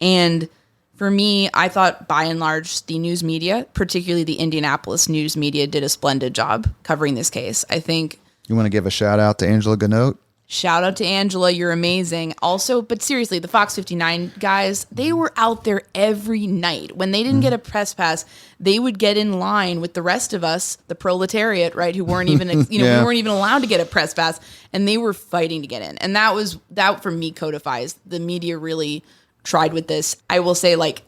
And for me, I thought by and large, the news media, particularly the Indianapolis news media, did a splendid job covering this case. I think. You want to give a shout out to Angela Ganote? Shout out to Angela. You're amazing. Also, but seriously, the Fox 59 guys, they were out there every night. When they didn't get a press pass, they would get in line with the rest of us, the proletariat, right, who weren't even, we weren't even allowed to get a press pass, and they were fighting to get in. And that for me codifies. The media really tried with this. I will say, like,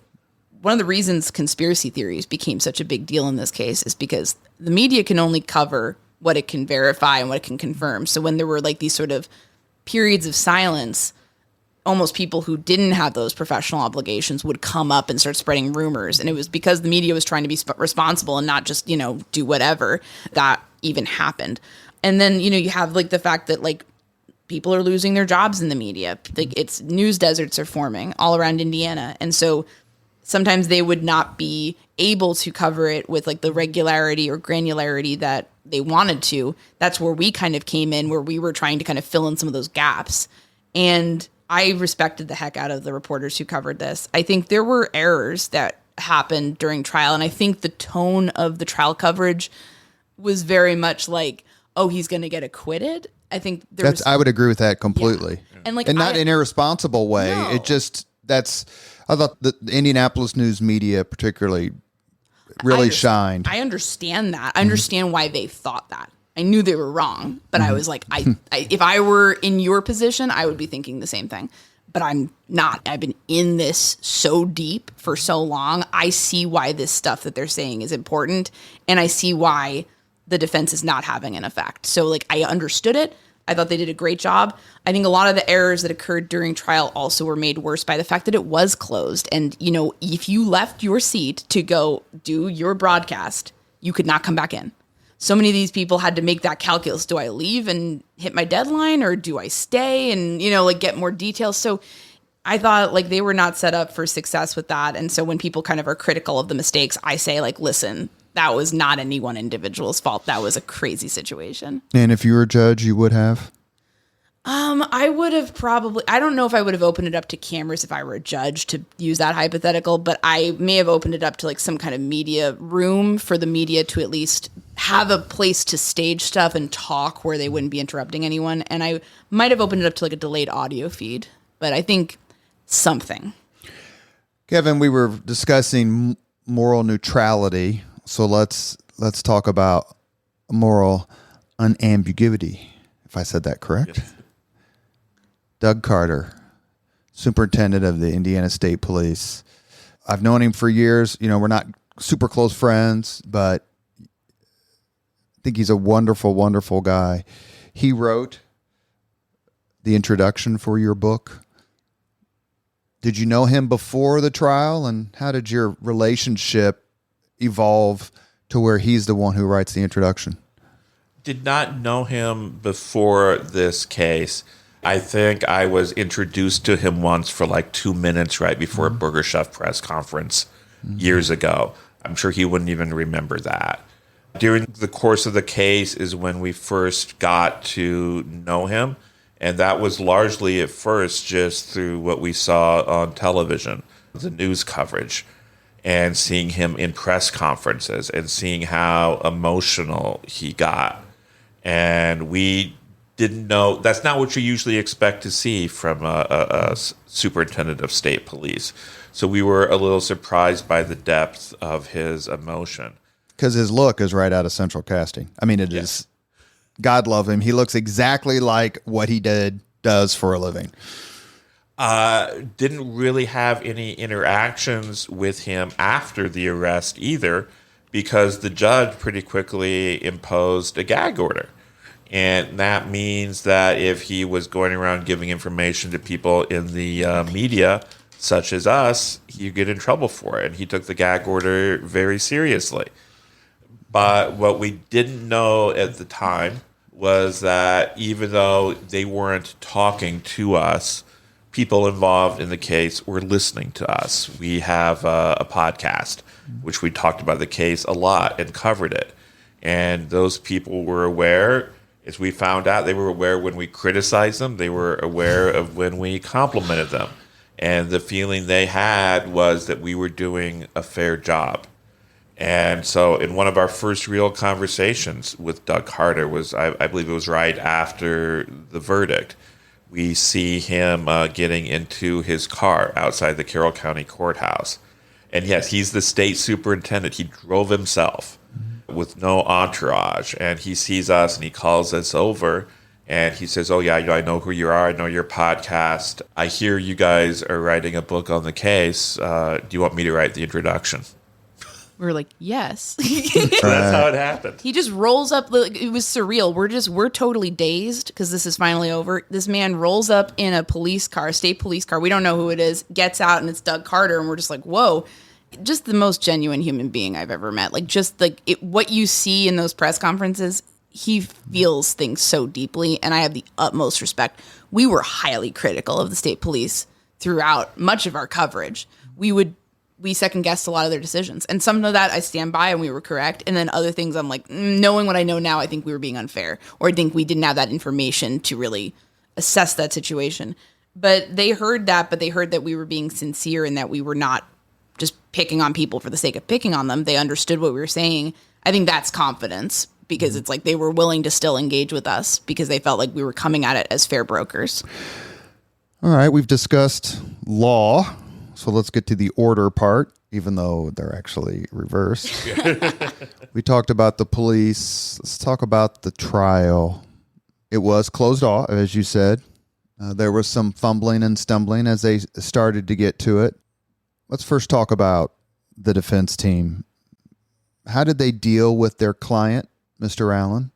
one of the reasons conspiracy theories became such a big deal in this case is because the media can only cover what it can verify and what it can confirm. So when there were like these sort of periods of silence, almost people who didn't have those professional obligations would come up and start spreading rumors. And it was because the media was trying to be responsible and not just, do whatever, that even happened. And then, you have like the fact that like people are losing their jobs in the media. Like it's news deserts are forming all around Indiana. And so sometimes they would not be able to cover it with like the regularity or granularity that they wanted to. That's where we kind of came in, where we were trying to kind of fill in some of those gaps. And I respected the heck out of the reporters who covered this. I think there were errors that happened during trial. And I think the tone of the trial coverage was very much like, oh, he's going to get acquitted. I think I would agree with that completely. Yeah. And like, not in an irresponsible way. No. I thought the Indianapolis news media particularly really shined. I understand that. I understand why they thought that. I knew they were wrong, but I was like, if I were in your position, I would be thinking the same thing. But I'm not. I've been in this so deep for so long. I see why this stuff that they're saying is important, and I see why the defense is not having an effect. So, like, I understood it. I thought they did a great job. I think a lot of the errors that occurred during trial also were made worse by the fact that it was closed. And, if you left your seat to go do your broadcast, you could not come back in. So many of these people had to make that calculus. Do I leave and hit my deadline, or do I stay and, get more details? So I thought like they were not set up for success with that. And so when people kind of are critical of the mistakes, I say like, listen, that was not any one individual's fault. That was a crazy situation. And if you were a judge, you would have? I would have probably, I don't know if I would have opened it up to cameras if I were a judge, to use that hypothetical, but I may have opened it up to like some kind of media room for the media to at least have a place to stage stuff and talk where they wouldn't be interrupting anyone. And I might have opened it up to like a delayed audio feed, but I think something. Kevin, we were discussing moral neutrality. So let's talk about moral unambiguity, if I said that correct. Yes. Doug Carter, superintendent of the Indiana State Police. I've known him for years. We're not super close friends, but I think he's a wonderful, wonderful guy. He wrote the introduction for your book. Did you know him before the trial, and how did your relationship evolve to where he's the one who writes the introduction? Did not know him before this case. I think I was introduced to him once for like 2 minutes right before a Burger Chef press conference years ago. I'm sure he wouldn't even remember that. During the course of the case is when we first got to know him, and that was largely at first just through what we saw on television, the news coverage, and seeing him in press conferences and seeing how emotional he got. And we didn't know, that's not what you usually expect to see from a superintendent of state police. So we were a little surprised by the depth of his emotion. Because his look is right out of Central Casting. I mean, it is, God love him. He looks exactly like what he does for a living. Didn't really have any interactions with him after the arrest either, because the judge pretty quickly imposed a gag order. And that means that if he was going around giving information to people in the media, such as us, he'd get in trouble for it. And he took the gag order very seriously. But what we didn't know at the time was that even though they weren't talking to us, people involved in the case were listening to us. We have a podcast, which we talked about the case a lot and covered it. And those people were aware. As we found out, they were aware when we criticized them. They were aware of when we complimented them. And the feeling they had was that we were doing a fair job. And so in one of our first real conversations with Doug Harder was, I believe it was right after the verdict, we see him getting into his car outside the Carroll County Courthouse. And yes, he's the state superintendent. He drove himself with no entourage. And he sees us and he calls us over and he says, "Oh, yeah, I know who you are. I know your podcast. I hear you guys are writing a book on the case. Do you want me to write the introduction?" We were like, yes. That's how it happened. He just rolls up. It was surreal. We're totally dazed because this is finally over. This man rolls up in a police car, a state police car. We don't know who it is. Gets out and it's Doug Carter. And we're just like, whoa. Just the most genuine human being I've ever met. Like just like what you see in those press conferences, he feels things so deeply. And I have the utmost respect. We were highly critical of the state police throughout much of our coverage. We second guessed a lot of their decisions. And some of that I stand by and we were correct. And then other things I'm like, knowing what I know now, I think we were being unfair. Or I think we didn't have that information to really assess that situation. But they heard that, but they heard that we were being sincere and that we were not just picking on people for the sake of picking on them. They understood what we were saying. I think that's confidence because it's like they were willing to still engage with us because they felt like we were coming at it as fair brokers. All right, we've discussed law. So let's get to the order part, even though they're actually reversed. We talked about the police. Let's talk about the trial. It was closed off, as you said. There was some fumbling and stumbling as they started to get to it. Let's first talk about the defense team. How did they deal with their client, Mr. Allen?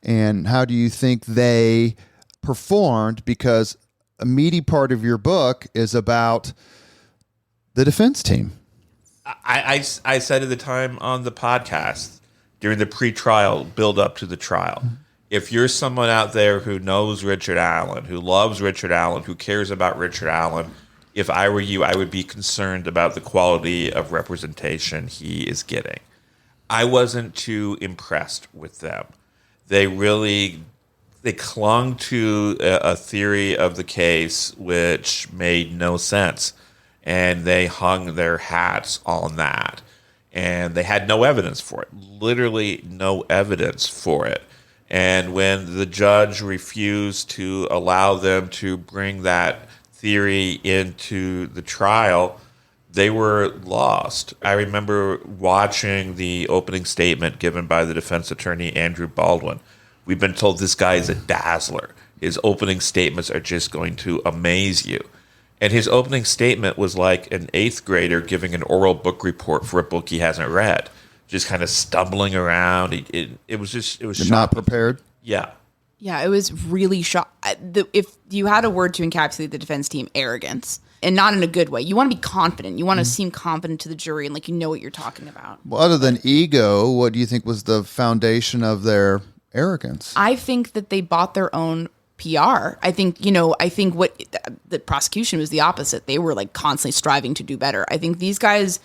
And how do you think they performed? Because a meaty part of your book is about the defense team. I said at the time on the podcast during the pre-trial build up to the trial, if you're someone out there who knows Richard Allen, who loves Richard Allen, who cares about Richard Allen, if I were you, I would be concerned about the quality of representation he is getting. I wasn't too impressed with them. They clung to a theory of the case which made no sense. And they hung their hats on that. And they had no evidence for it, literally no evidence for it. And when the judge refused to allow them to bring that theory into the trial, they were lost. I remember watching the opening statement given by the defense attorney, Andrew Baldwin. We've been told this guy is a dazzler. His opening statements are just going to amaze you. And his opening statement was like an 8th grader giving an oral book report for a book he hasn't read, just kind of stumbling around. It was not prepared. Yeah. Yeah, it was really if you had a word to encapsulate the defense team, arrogance, and not in a good way. You want to be confident. You want to seem confident to the jury and like you know what you're talking about. Well, other than ego, what do you think was the foundation of their arrogance? I think that they bought their own PR. I think what the prosecution was the opposite. They were like constantly striving to do better. I think these guys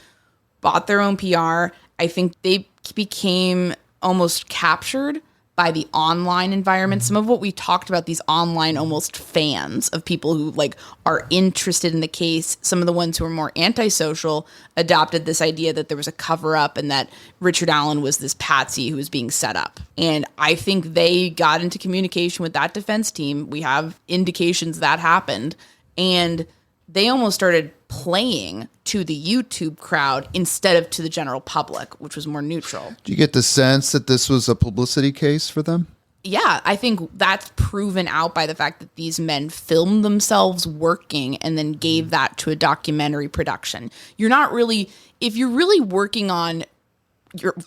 bought their own PR. I think they became almost captured by the online environment. Some of what we talked about, these online almost fans of people who like are interested in the case. Some of the ones who are more antisocial adopted this idea that there was a cover up and that Richard Allen was this patsy who was being set up. And I think they got into communication with that defense team. We have indications that happened. And they almost started playing to the YouTube crowd instead of to the general public, which was more neutral. Do you get the sense that this was a publicity case for them? Yeah, I think that's proven out by the fact that these men filmed themselves working and then gave that to a documentary production. You're not really, if you're really working on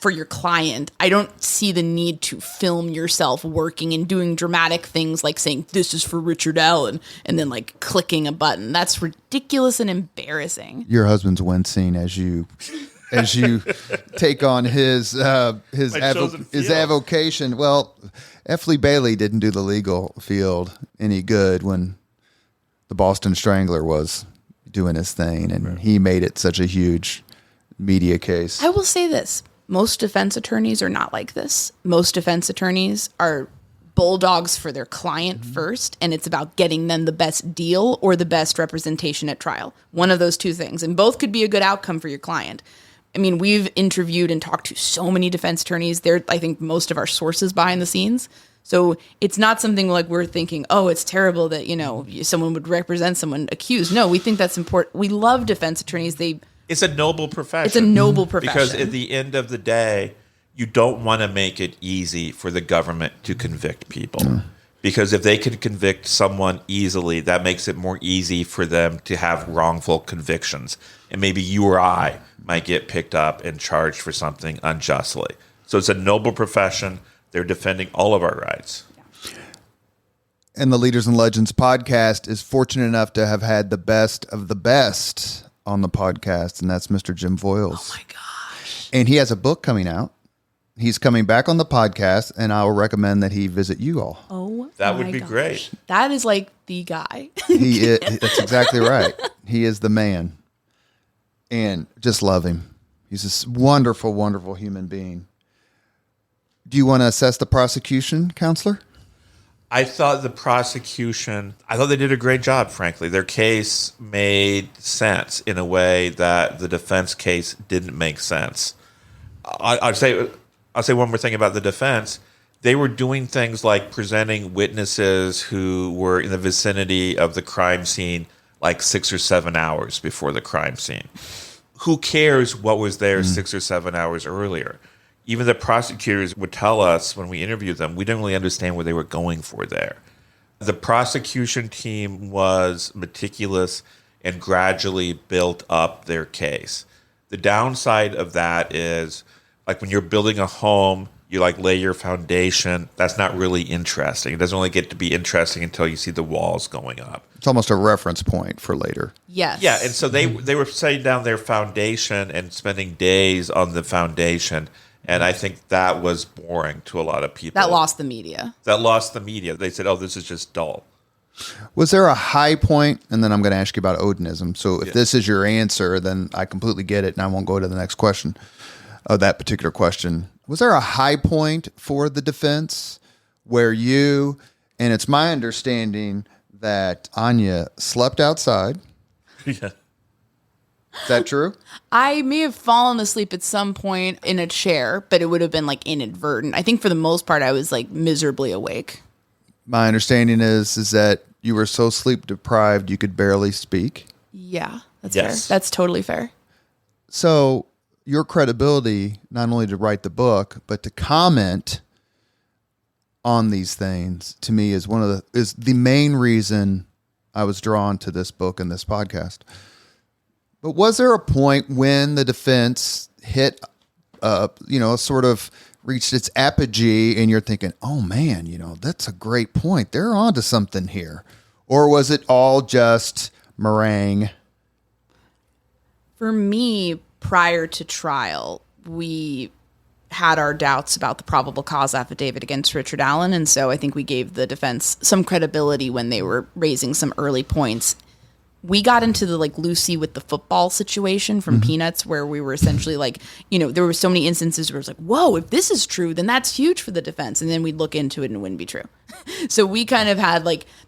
for your client, I don't see the need to film yourself working and doing dramatic things like saying, this is for Richard Allen, and then like clicking a button. That's ridiculous and embarrassing. Your husband's wincing as you take on his avocation. Well, F. Lee Bailey didn't do the legal field any good when the Boston Strangler was doing his thing, and he made it such a huge media case. I will say this. Most defense attorneys are not like this. Most defense attorneys are bulldogs for their client first, and it's about getting them the best deal or the best representation at trial. One of those two things, and both could be a good outcome for your client. I mean, we've interviewed and talked to so many defense attorneys. They're, I think, most of our sources behind the scenes. So it's not something like we're thinking, oh, it's terrible that, someone would represent someone accused. No, we think that's important. We love defense attorneys. It's a noble profession. It's a noble profession. Because at the end of the day, you don't want to make it easy for the government to convict people. Because if they can convict someone easily, that makes it more easy for them to have wrongful convictions. And maybe you or I might get picked up and charged for something unjustly. So it's a noble profession. They're defending all of our rights. And the Leaders and Legends podcast is fortunate enough to have had the best of the best on the podcast, and that's Mr. Jim Voiles. Oh my gosh. And he has a book coming out. He's coming back on the podcast, and I will recommend that he visit you all. Oh, that would be great. That is like the guy. He is, that's exactly right. He is the man. And just love him. He's this wonderful, wonderful human being. Do you want to assess the prosecution, counselor? I thought they did a great job, frankly. Their case made sense in a way that the defense case didn't make sense. I'll say one more thing about the defense. They were doing things like presenting witnesses who were in the vicinity of the crime scene like 6 or 7 hours before the crime scene. Who cares what was there 6 or 7 hours earlier? Even the prosecutors would tell us when we interviewed them, we didn't really understand what they were going for there. The prosecution team was meticulous and gradually built up their case. The downside of that is, like when you're building a home, you like lay your foundation. That's not really interesting. It doesn't really get to be interesting until you see the walls going up. It's almost a reference point for later. Yes. Yeah, and so they were setting down their foundation and spending days on the foundation. And I think that was boring to a lot of people. That lost the media. They said, oh, this is just dull. Was there a high point? And then I'm going to ask you about Odinism. So if this is your answer, then I completely get it, and I won't go to the next question of that particular question. Was there a high point for the defense where you, and it's my understanding that Áine slept outside. Yeah. Is that true? I may have fallen asleep at some point in a chair, but it would have been like inadvertent. I think for the most part, I was like miserably awake. My understanding is that you were so sleep deprived you could barely speak. Yeah, that's Yes. fair. That's totally fair. So your credibility, not only to write the book, but to comment on these things, to me is is the main reason I was drawn to this book and this podcast. But was there a point when the defense hit, sort of reached its apogee and you're thinking, oh man, that's a great point. They're onto something here. Or was it all just meringue? For me, prior to trial, we had our doubts about the probable cause affidavit against Richard Allen. And so I think we gave the defense some credibility when they were raising some early points. We got into the Lucy with the football situation from Peanuts, where we were essentially there were so many instances where it's like, whoa, if this is true, then that's huge for the defense. And then we'd look into it and it wouldn't be true. So we kind of had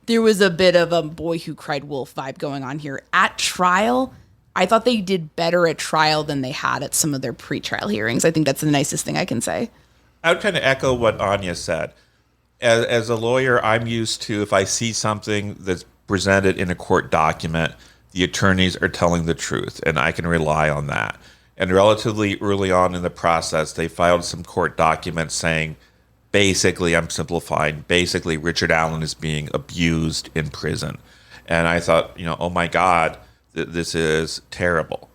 there was a bit of a boy who cried wolf vibe going on here. At trial, I thought they did better at trial than they had at some of their pre-trial hearings. I think that's the nicest thing I can say. I would kind of echo what Áine said. As a lawyer, I'm used to, if I see something that's presented in a court document, the attorneys are telling the truth, and I can rely on that. And relatively early on in the process, they filed some court documents saying basically, I'm simplifying, basically Richard Allen is being abused in prison. And I thought, oh my God, this is terrible.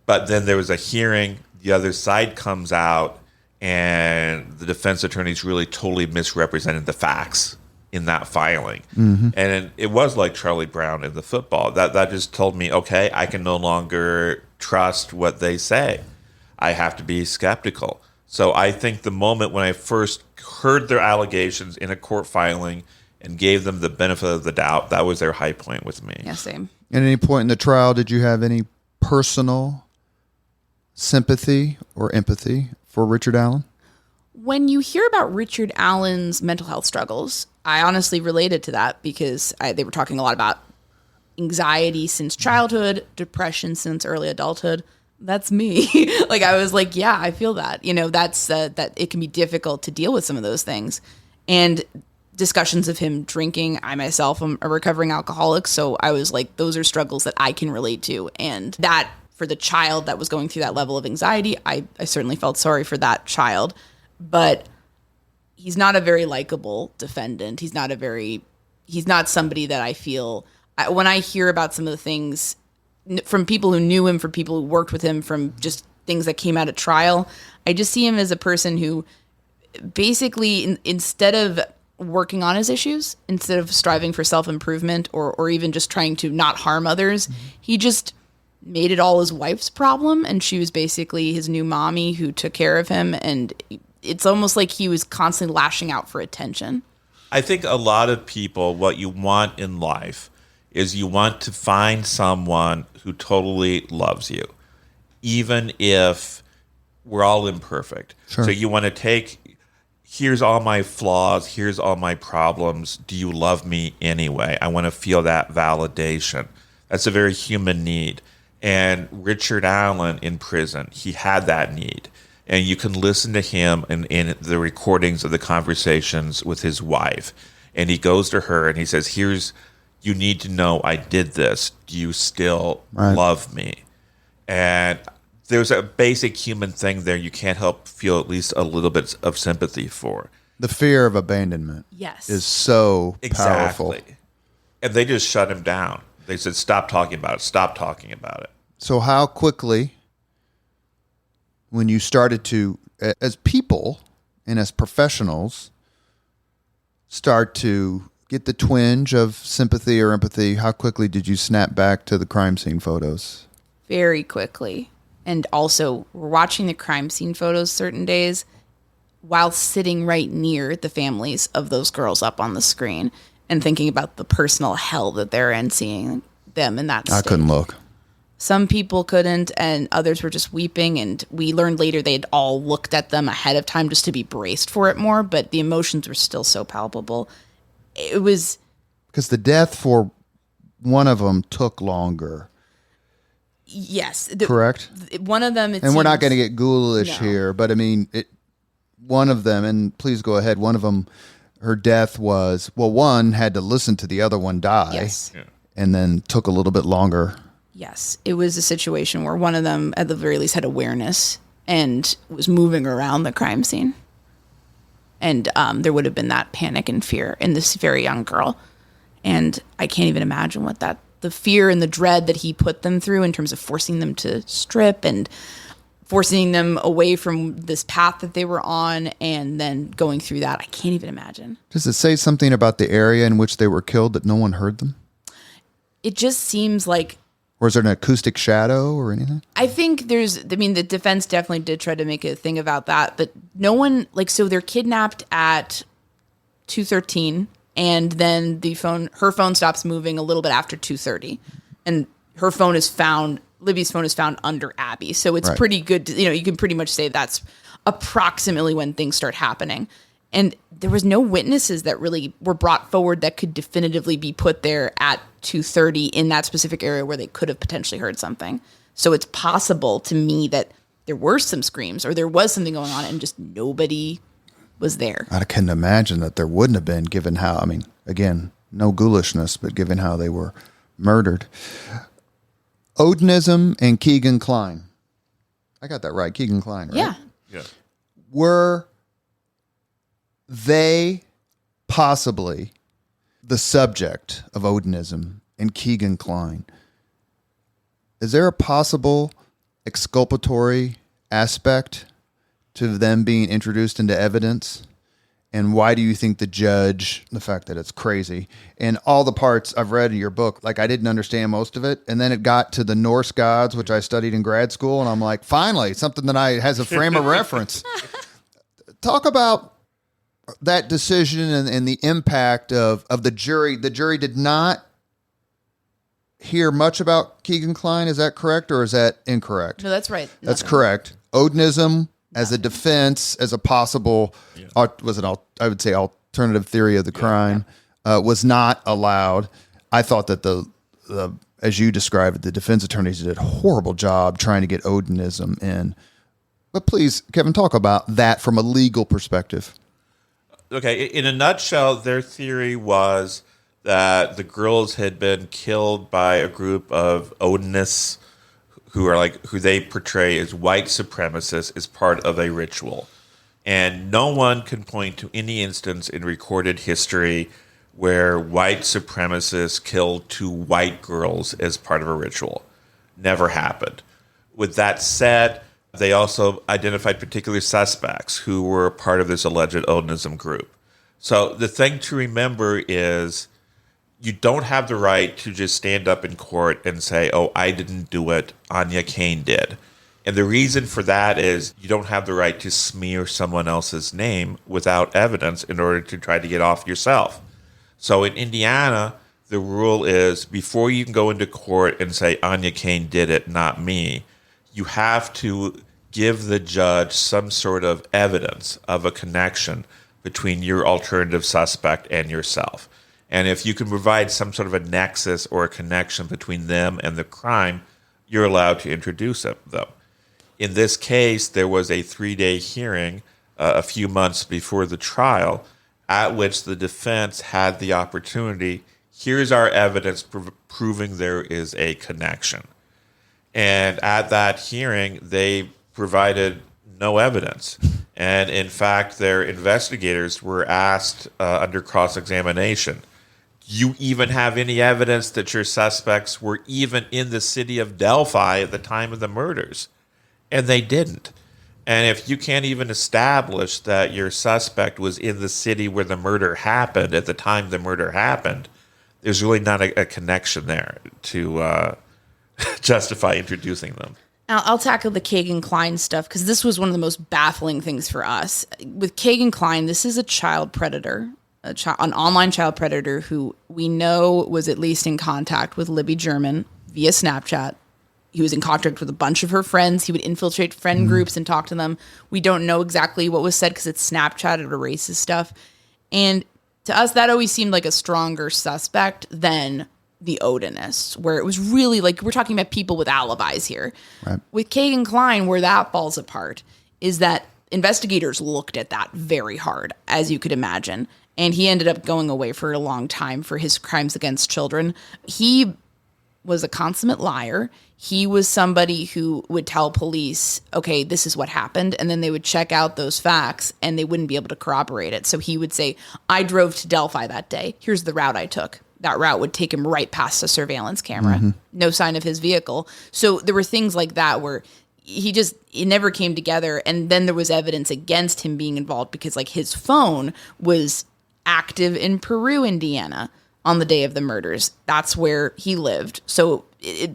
But then there was a hearing, the other side comes out, and the defense attorneys really totally misrepresented the facts in that filing. And it was like Charlie Brown in the football. That just told me, okay, I can no longer trust what they say. I have to be skeptical. So I think the moment when I first heard their allegations in a court filing and gave them the benefit of the doubt, that was their high point with me. Yeah, same. At any point in the trial, did you have any personal sympathy or empathy for Richard Allen? When you hear about Richard Allen's mental health struggles, I honestly related to that because they were talking a lot about anxiety since childhood, depression since early adulthood. That's me. Like, I was like, yeah, I feel that. That's that it can be difficult to deal with some of those things. And discussions of him drinking, I myself am a recovering alcoholic, so I was like, those are struggles that I can relate to. And that, for the child that was going through that level of anxiety, I certainly felt sorry for that child. But he's not a very likable defendant. He's not somebody that I feel, when I hear about some of the things from people who knew him, from people who worked with him, from just things that came out at trial, I just see him as a person who basically, instead of working on his issues, instead of striving for self-improvement or even just trying to not harm others, he just made it all his wife's problem. And she was basically his new mommy who took care of him. And it's almost like he was constantly lashing out for attention. I think a lot of people, what you want in life is you want to find someone who totally loves you, even if we're all imperfect. Sure. So you want to take, here's all my flaws, here's all my problems. Do you love me anyway? I want to feel that validation. That's a very human need. And Richard Allen in prison, he had that need. And you can listen to him in the recordings of the conversations with his wife. And he goes to her and he says, you need to know I did this. Do you still love me? And there's a basic human thing there you can't help feel at least a little bit of sympathy for. The fear of abandonment is so powerful. And they just shut him down. They said, stop talking about it. Stop talking about it. So how quickly, when you started to, as people and as professionals, start to get the twinge of sympathy or empathy, how quickly did you snap back to the crime scene photos? Very quickly. And also, we're watching the crime scene photos certain days while sitting right near the families of those girls up on the screen and thinking about the personal hell that they're in, seeing them in that state. I couldn't look. Some people couldn't, and others were just weeping. And we learned later they'd all looked at them ahead of time just to be braced for it more. But the emotions were still so palpable. It was because the death for one of them took longer. Yes, correct. One of them, and we're not going to get ghoulish here, but I mean, one of them, and please go ahead. One of them, her death was one had to listen to the other one die, and then took a little bit longer. Yes, it was a situation where one of them, at the very least, had awareness and was moving around the crime scene. And there would have been that panic and fear in this very young girl. And I can't even imagine what the fear and the dread that he put them through in terms of forcing them to strip and forcing them away from this path that they were on and then going through that. I can't even imagine. Does it say something about the area in which they were killed that no one heard them? It just seems like... Or is there an acoustic shadow or anything? I think the defense definitely did try to make a thing about that, but no one, so they're kidnapped at 2:13, and then her phone stops moving a little bit after 2:30, and Libby's phone is found under Abby, so it's pretty good, you can pretty much say that's approximately when things start happening. And there was no witnesses that really were brought forward that could definitively be put there at 2:30 in that specific area where they could have potentially heard something. So it's possible to me that there were some screams or there was something going on and just nobody was there. I couldn't imagine that there wouldn't have been, given how, again, no ghoulishness, but given how they were murdered. Odinism and Keegan Kline. I got that right. Keegan Kline, right? Yeah. Yeah. Were they possibly the subject of Odinism in Keegan Kline? Is there a possible exculpatory aspect to them being introduced into evidence? And why do you think the judge, the fact that it's crazy, and all the parts I've read in your book, like I didn't understand most of it. And then it got to the Norse gods, which I studied in grad school. And I'm like, finally, something that has a frame of reference. Talk about that decision and the impact of the jury. The jury did not hear much about Keegan Kline. Is that correct? Or is that incorrect? No, that's right. That's correct. Odinism as a defense, as a possible, I would say alternative theory of the crime, was not allowed. I thought that the as you described it, the defense attorneys did a horrible job trying to get Odinism in. But please, Kevin, talk about that from a legal perspective. Okay, in a nutshell, their theory was that the girls had been killed by a group of Odinists who they portray as white supremacists as part of a ritual. And no one can point to any instance in recorded history where white supremacists killed 2 white girls as part of a ritual. Never happened. With that said, they also identified particular suspects who were part of this alleged Odinism group. So the thing to remember is you don't have the right to just stand up in court and say, oh, I didn't do it, Áine Cain did. And the reason for that is you don't have the right to smear someone else's name without evidence in order to try to get off yourself. So in Indiana, the rule is before you can go into court and say Áine Cain did it, not me, you have to give the judge some sort of evidence of a connection between your alternative suspect and yourself. And if you can provide some sort of a nexus or a connection between them and the crime, you're allowed to introduce them. In this case, there was a 3-day hearing a few months before the trial at which the defense had the opportunity, here's our evidence proving there is a connection. And at that hearing, they provided no evidence. And in fact, their investigators were asked under cross-examination, do you even have any evidence that your suspects were even in the city of Delphi at the time of the murders? And they didn't. And if you can't even establish that your suspect was in the city where the murder happened at the time the murder happened, there's really not a connection there to justify introducing them. I'll tackle the Keegan Kline stuff because this was one of the most baffling things for us. With Keegan Kline, this is a child predator, an online child predator who we know was at least in contact with Libby German via Snapchat. He was in contact with a bunch of her friends. He would infiltrate friend groups and talk to them. We don't know exactly what was said because it's Snapchat. It erases stuff. And to us, that always seemed like a stronger suspect than the Odinists, where it was really like we're talking about people with alibis here. Right. With Keegan Kline, where that falls apart is that investigators looked at that very hard, as you could imagine. And he ended up going away for a long time for his crimes against children. He was a consummate liar. He was somebody who would tell police, okay, this is what happened. And then they would check out those facts and they wouldn't be able to corroborate it. So he would say, I drove to Delphi that day. Here's the route I took. That route would take him right past a surveillance camera. Mm-hmm. No sign of his vehicle. So there were things like that where it never came together. And then there was evidence against him being involved because like his phone was active in Peru, Indiana on the day of the murders. That's where he lived. So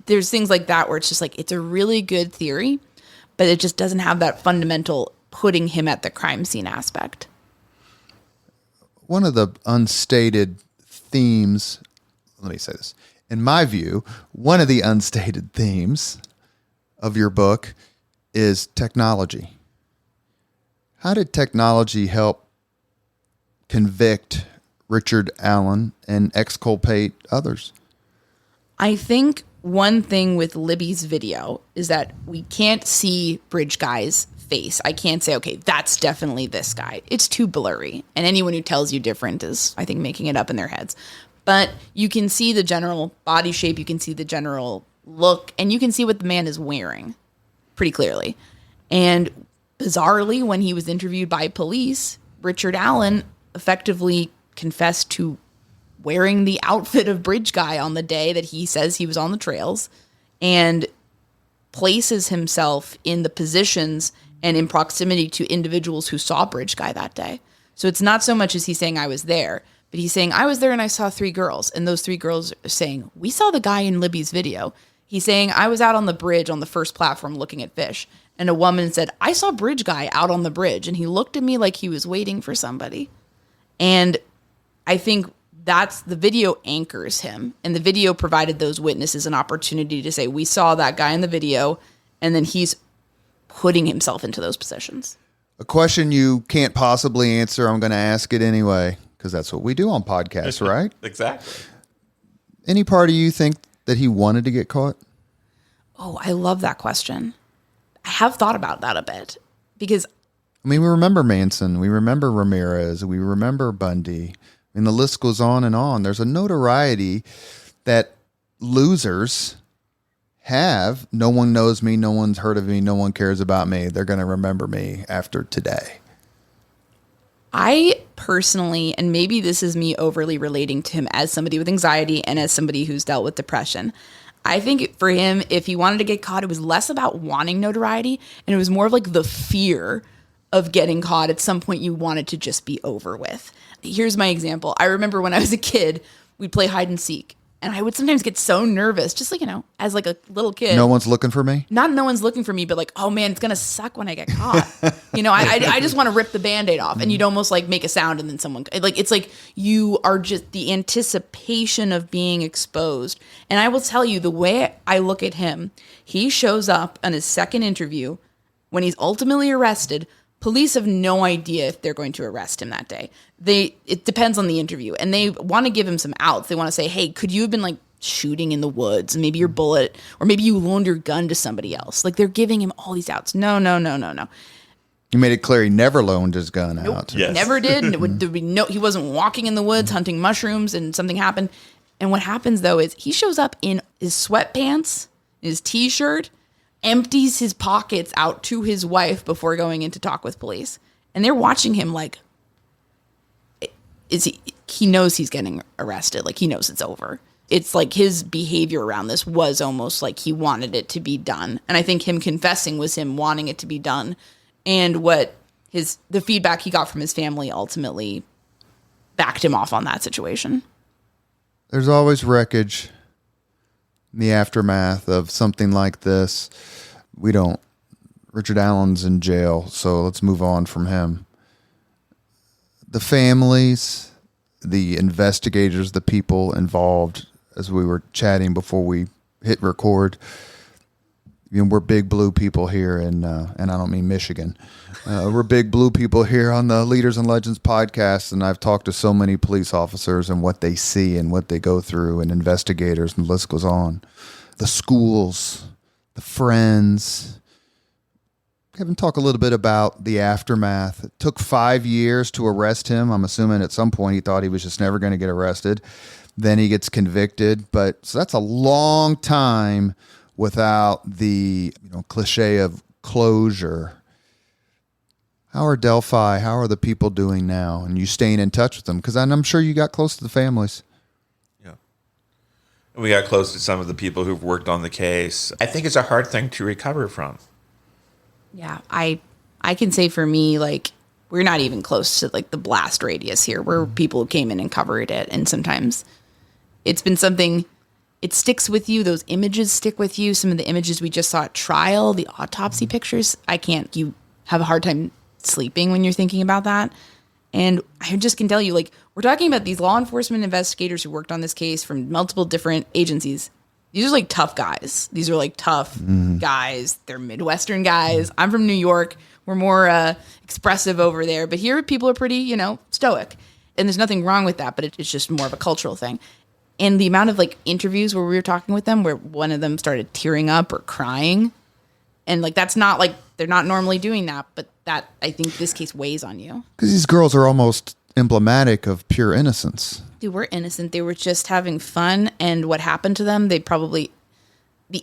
there's things like that where it's just like, it's a really good theory, but it just doesn't have that fundamental putting him at the crime scene aspect. One of the unstated themes, let me say this, in my view, one of the unstated themes of your book is technology. How did technology help convict Richard Allen and exculpate others? I think one thing with Libby's video is that we can't see Bridge Guy's face. I can't say, okay, that's definitely this guy. It's too blurry. And anyone who tells you different is, I think, making it up in their heads. But you can see the general body shape, you can see the general look, and you can see what the man is wearing pretty clearly. And bizarrely, when he was interviewed by police, Richard Allen effectively confessed to wearing the outfit of Bridge Guy on the day that he says he was on the trails, and places himself in the positions and in proximity to individuals who saw Bridge Guy that day. So it's not so much as he's saying I was there, but he's saying I was there and I saw 3 girls, and those 3 girls are saying we saw the guy in Libby's video. He's saying I was out on the bridge on the first platform looking at fish, and a woman said I saw Bridge Guy out on the bridge and he looked at me like he was waiting for somebody. And I think that's the video anchors him, and the video provided those witnesses an opportunity to say we saw that guy in the video, and then he's putting himself into those positions. A question you can't possibly answer, I'm going to ask it anyway, because that's what we do on podcasts, right? Exactly. Any part of you think that he wanted to get caught? Oh, I love that question. I have thought about that a bit, because I mean, we remember Manson, we remember Ramirez, we remember Bundy, and the list goes on and on. There's a notoriety that losers have. No one knows me, no one's heard of me, no one cares about me. They're going to remember me after today. I personally, and maybe this is me overly relating to him as somebody with anxiety and as somebody who's dealt with depression, I think for him, if he wanted to get caught, it was less about wanting notoriety, and it was more of like the fear of getting caught. At some point, you wanted to just be over with. Here's my example. I remember when I was a kid, we'd play hide and seek, and I would sometimes get so nervous, just like, as like a little kid. No one's looking for me? Not no one's looking for me, but like, oh man, it's going to suck when I get caught. I just want to rip the Band-Aid off, and you'd almost like make a sound, and then someone, like, it's like you are just the anticipation of being exposed. And I will tell you, the way I look at him, he shows up on his second interview when he's ultimately arrested. Police have no idea if they're going to arrest him that day. It depends on the interview, and they want to give him some outs. They want to say, hey, could you have been like shooting in the woods, and maybe your bullet, or maybe you loaned your gun to somebody else. Like, they're giving him all these outs. No. You made it clear he never loaned his gun out. Yes. Never did. And there'd be he wasn't walking in the woods hunting mushrooms and something happened. And what happens though is he shows up in his sweatpants, his t-shirt, empties his pockets out to his wife before going in to talk with police. And they're watching him like, he knows he's getting arrested. Like, he knows it's over. It's like his behavior around this was almost like he wanted it to be done. And I think him confessing was him wanting it to be done. And the feedback he got from his family ultimately backed him off on that situation. There's always wreckage in the aftermath of something like this. Richard Allen's in jail, so let's move on from him. The families, the investigators, the people involved, as we were chatting before we hit record, we're big blue people here, and I don't mean Michigan. We're big blue people here on the Leaders and Legends podcast, and I've talked to so many police officers and what they see and what they go through, and investigators, and the list goes on. The schools, the friends. Kevin, talk a little bit about the aftermath. It took 5 years to arrest him. I'm assuming at some point he thought he was just never going to get arrested. Then he gets convicted. So that's a long time without the cliche of closure. How are Delphi? How are the people doing now? And you staying in touch with them? Because I'm sure you got close to the families. Yeah. We got close to some of the people who've worked on the case. I think it's a hard thing to recover from. Yeah, I can say for me, like, we're not even close to like the blast radius here. We're people who came in and covered it. And sometimes it's been something, it sticks with you. Those images stick with you. Some of the images we just saw at trial, the autopsy pictures, you have a hard time sleeping when you're thinking about that. And I just can tell you, like, we're talking about these law enforcement investigators who worked on this case from multiple different agencies. These are like tough guys. These are like tough guys. They're Midwestern guys. I'm from New York. We're more expressive over there. But here people are pretty, stoic. And there's nothing wrong with that, but it's just more of a cultural thing. And the amount of like interviews where we were talking with them, where one of them started tearing up or crying. And like, that's not like, they're not normally doing that, but that, I think this case weighs on you. Because these girls are almost emblematic of pure innocence. They were innocent. They were just having fun. And what happened to them, the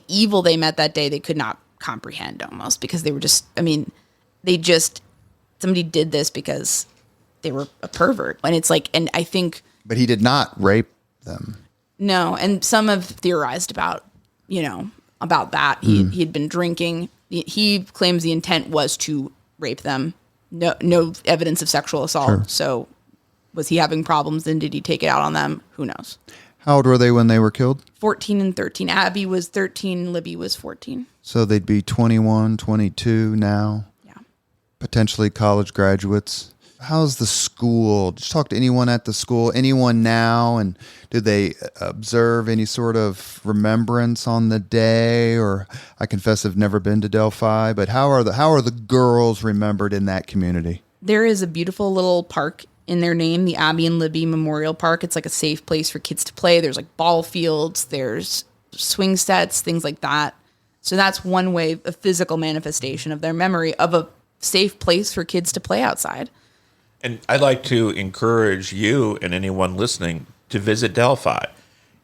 evil they met that day, they could not comprehend almost, because they were just, somebody did this because they were a pervert. And it's like, and I think, But he did not rape them. no, and some have theorized about, about that. He'd been drinking. He claims the intent was to rape them. No evidence of sexual assault. Sure. So was he having problems and did he take it out on them? Who knows? How old were they when they were killed? 14 and 13. Abby was 13. Libby was 14. So they'd be 21, 22 now. Yeah. Potentially college graduates. How's the school? Did you talk to anyone at the school? Anyone now? And did they observe any sort of remembrance on the day? Or I confess I've never been to Delphi, but how are the girls remembered in that community? There is a beautiful little park in their name, the Abby and Libby Memorial Park. It's like a safe place for kids to play. There's like ball fields, there's swing sets, things like that. So that's one way, a physical manifestation of their memory of a safe place for kids to play outside. And I'd like to encourage you and anyone listening to visit Delphi.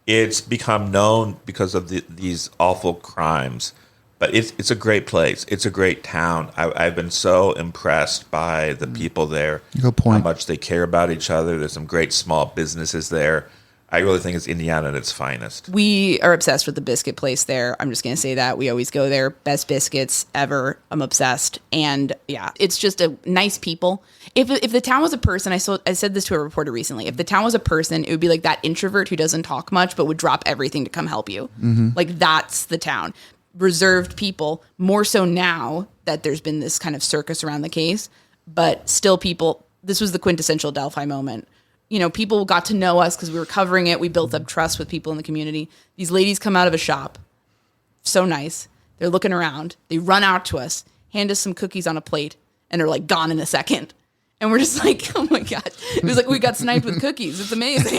It's become known because of these awful crimes, but it's a great place. It's a great town. I've been so impressed by the people there. Good point. How much they care about each other. There's some great small businesses there. I really think it's Indiana at its finest. We are obsessed with the biscuit place there. I'm just going to say that. We always go there. Best biscuits ever. I'm obsessed. And yeah, it's just a nice people. If the town was a person, I said this to a reporter recently, if the town was a person, it would be like that introvert who doesn't talk much but would drop everything to come help you. Mm-hmm. Like that's the town. Reserved people, more so now that there's been this kind of circus around the case, but still people, this was the quintessential Delphi moment. People got to know us because we were covering it. We built up trust with people in the community. These ladies come out of a shop. So nice. They're looking around. They run out to us, hand us some cookies on a plate, and they're like gone in a second. And we're just like, oh my God. It was like we got sniped with cookies. It's amazing.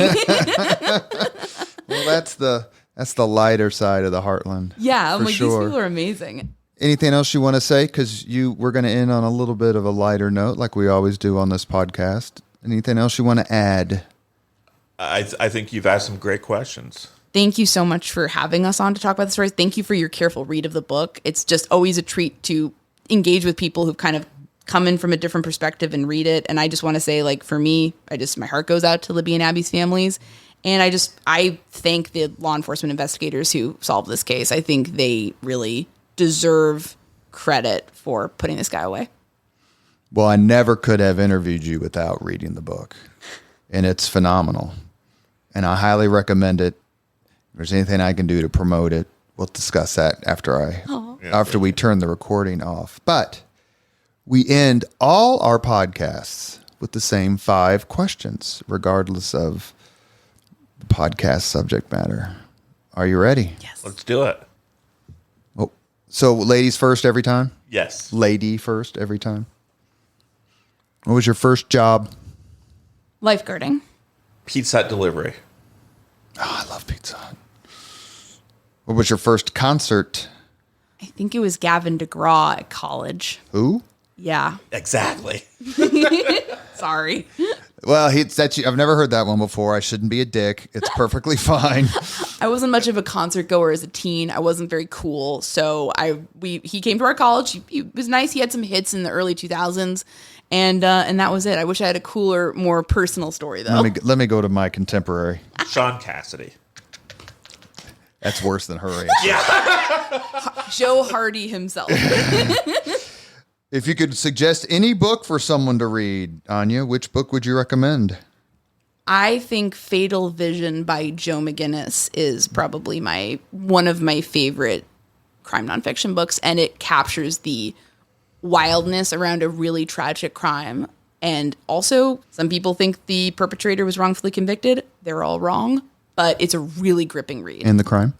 Well, that's the lighter side of the Heartland. Yeah, I'm like, sure. These people are amazing. Anything else you want to say? Because we're going to end on a little bit of a lighter note like we always do on this podcast. Anything else you want to add? I think you've asked some great questions. Thank you so much for having us on to talk about the stories. Thank you for your careful read of the book. It's just always a treat to engage with people who've kind of come in from a different perspective and read it. And I just want to say, like, for me, my heart goes out to Libby and Abby's families. And I thank the law enforcement investigators who solved this case. I think they really deserve credit for putting this guy away. Well, I never could have interviewed you without reading the book. And it's phenomenal. And I highly recommend it. If there's anything I can do to promote it, we'll discuss that after we turn the recording off. But we end all our podcasts with the same 5 questions, regardless of the podcast subject matter. Are you ready? Yes. Let's do it. Oh, so ladies first every time? Yes. Lady first every time? What was your first job? Lifeguarding. Pizza Hut delivery. Oh, I love Pizza Hut. What was your first concert? I think it was Gavin DeGraw at college. Who? Yeah. Exactly. Sorry. Well, I've never heard that one before. I shouldn't be a dick. It's perfectly fine. I wasn't much of a concert goer as a teen. I wasn't very cool. So he came to our college. He was nice. He had some hits in the early 2000s. And that was it. I wish I had a cooler, more personal story, though. Let me go to my contemporary. Sean Cassidy. That's worse than her age. Yeah. Joe Hardy himself. If you could suggest any book for someone to read, Áine, which book would you recommend? I think Fatal Vision by Joe McGinnis is probably one of my favorite crime nonfiction books, and it captures the wildness around a really tragic crime. And also, some people think the perpetrator was wrongfully convicted. They're all wrong, but it's a really gripping read. And the crime?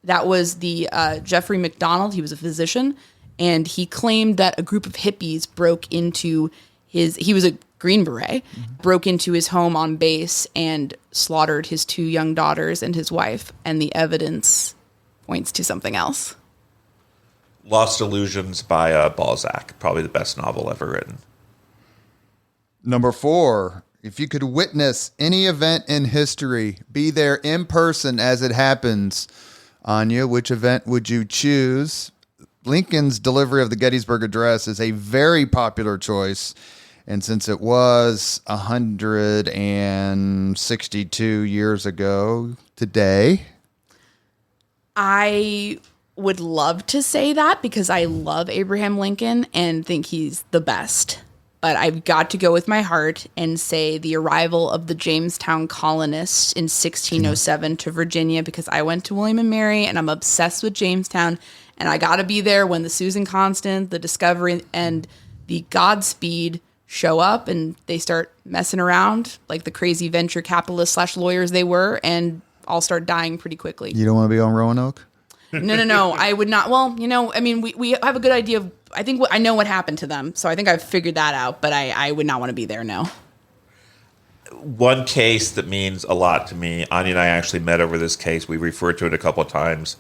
That was the Jeffrey McDonald. He was a physician, and he claimed that a group of hippies broke into he was a Green Beret, broke into his home on base and slaughtered his 2 young daughters and his wife. And the evidence points to something else. Lost Illusions by Balzac. Probably the best novel ever written. Number 4, if you could witness any event in history, be there in person as it happens, Áine, which event would you choose? Lincoln's delivery of the Gettysburg Address is a very popular choice, And since it was 162 years ago today, I would love to say that because I love Abraham Lincoln and think he's the best. But I've got to go with my heart and say the arrival of the Jamestown colonists in 1607 to Virginia, because I went to William and Mary and I'm obsessed with Jamestown. And I got to be there when the Susan Constant, the Discovery, and the Godspeed show up and they start messing around like the crazy venture capitalists / lawyers they were, and all start dying pretty quickly. You don't want to be on Roanoke? No. I would not. Well, I mean, we have a good idea of, I think I know what happened to them. So I think I've figured that out, but I would not want to be there, no. One case that means a lot to me, Áine and I actually met over this case. We referred to it a couple of times.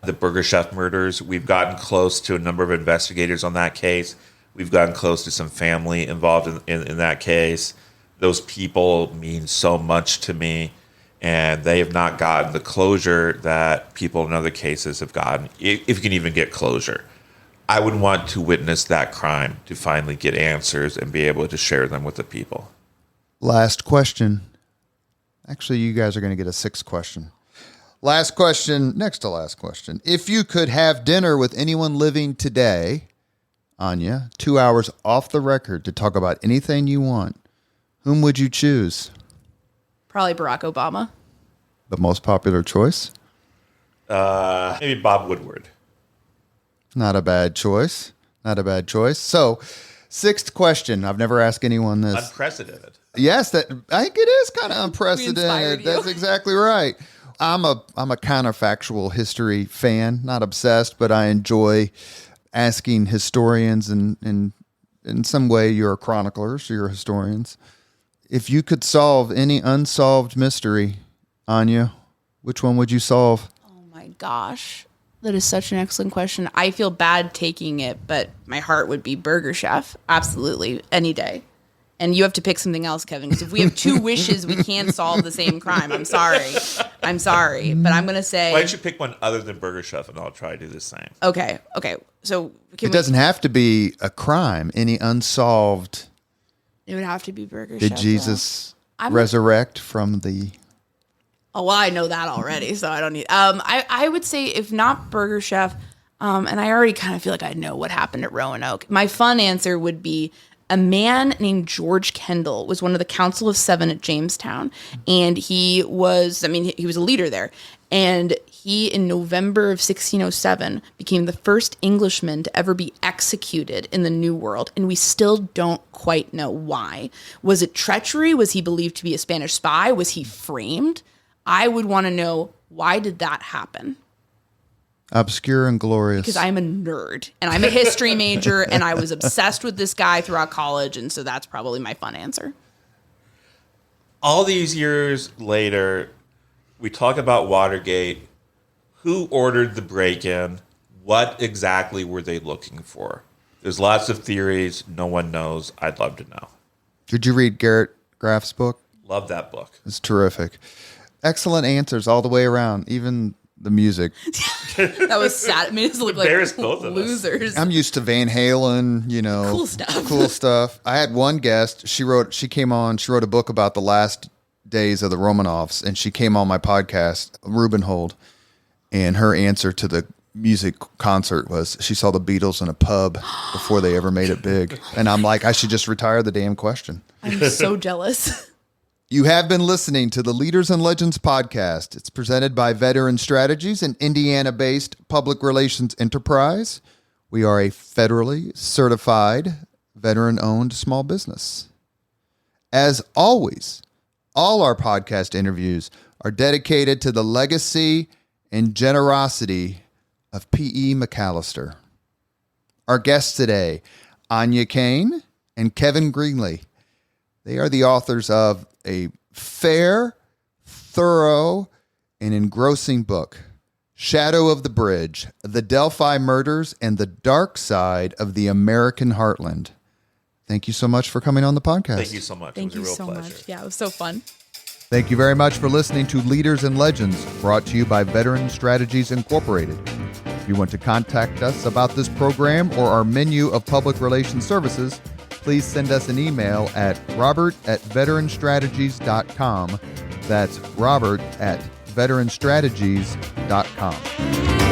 The Burger Chef murders. We've gotten close to a number of investigators on that case. We've gotten close to some family involved in that case. Those people mean so much to me, and they have not gotten the closure that people in other cases have gotten, if you can even get closure. I would want to witness that crime to finally get answers and be able to share them with the people. Last question. Actually, you guys are going to get a sixth question. Last question, next to last question. If you could have dinner with anyone living today, Áine, 2 hours off the record to talk about anything you want, whom would you choose? Probably Barack Obama. The most popular choice? Maybe Bob Woodward. Not a bad choice. So, sixth question. I've never asked anyone this. Unprecedented. Yes, I think it is kind of unprecedented. inspired you. That's exactly right. I'm a counterfactual history fan, not obsessed, but I enjoy asking historians, and in some way you're chroniclers, you're historians. If you could solve any unsolved mystery, Áine, which one would you solve? Oh my gosh. That is such an excellent question. I feel bad taking it, but my heart would be Burger Chef. Absolutely. Any day. And you have to pick something else, Kevin, because if we have two wishes, we can't solve the same crime. I'm sorry. But I'm going to say... Why don't you pick one other than Burger Chef, and I'll try to do the same. Okay. So It doesn't have to be a crime. Any unsolved... It would have to be Burger Chef. Did Jesus resurrect from the... Oh, well, I know that already, so I don't need... I would say if not Burger Chef, and I already kind of feel like I know what happened at Roanoke, my fun answer would be a man named George Kendall was one of the Council of Seven at Jamestown, and he was a leader there. And he, in November of 1607, became the first Englishman to ever be executed in the New World, and we still don't quite know why. Was it treachery? Was he believed to be a Spanish spy? Was he framed? I would want to know, why did that happen? Obscure and glorious. Because I'm a nerd, and I'm a history major, and I was obsessed with this guy throughout college, and so that's probably my fun answer. All these years later, we talk about Watergate. Who ordered the break-in? What exactly were they looking for? There's lots of theories. No one knows. I'd love to know. Did you read Garrett Graff's book? Love that book. It's terrific. Excellent answers all the way around, even the music. That was sad. It made us look like Embarrassed both of us. losers. I'm used to Van Halen, Cool stuff. I had one guest, she wrote a book about the last days of the Romanovs, and she came on my podcast, Rubenhold, and her answer to the music concert was she saw the Beatles in a pub before they ever made it big. And I'm like, I should just retire the damn question. I'm so jealous. You have been listening to the Leaders and Legends podcast. It's presented by Veteran Strategies, an Indiana-based public relations enterprise. We are a federally certified, veteran-owned small business. As always, all our podcast interviews are dedicated to the legacy and generosity of P.E. McAllister. Our guests today, Áine Cain and Kevin Greenlee. They are the authors of a fair, thorough, and engrossing book, Shadow of the Bridge, The Delphi Murders, and the Dark Side of the American Heartland. Thank you so much for coming on the podcast. Thank you so much. Thank it was you a so real pleasure. much. Yeah, it was so fun. Thank you very much for listening to Leaders and Legends, brought to you by Veteran Strategies Incorporated. If you want to contact us about this program or our menu of public relations services, please send us an email at robert@veteranstrategies.com. That's robert@veteranstrategies.com.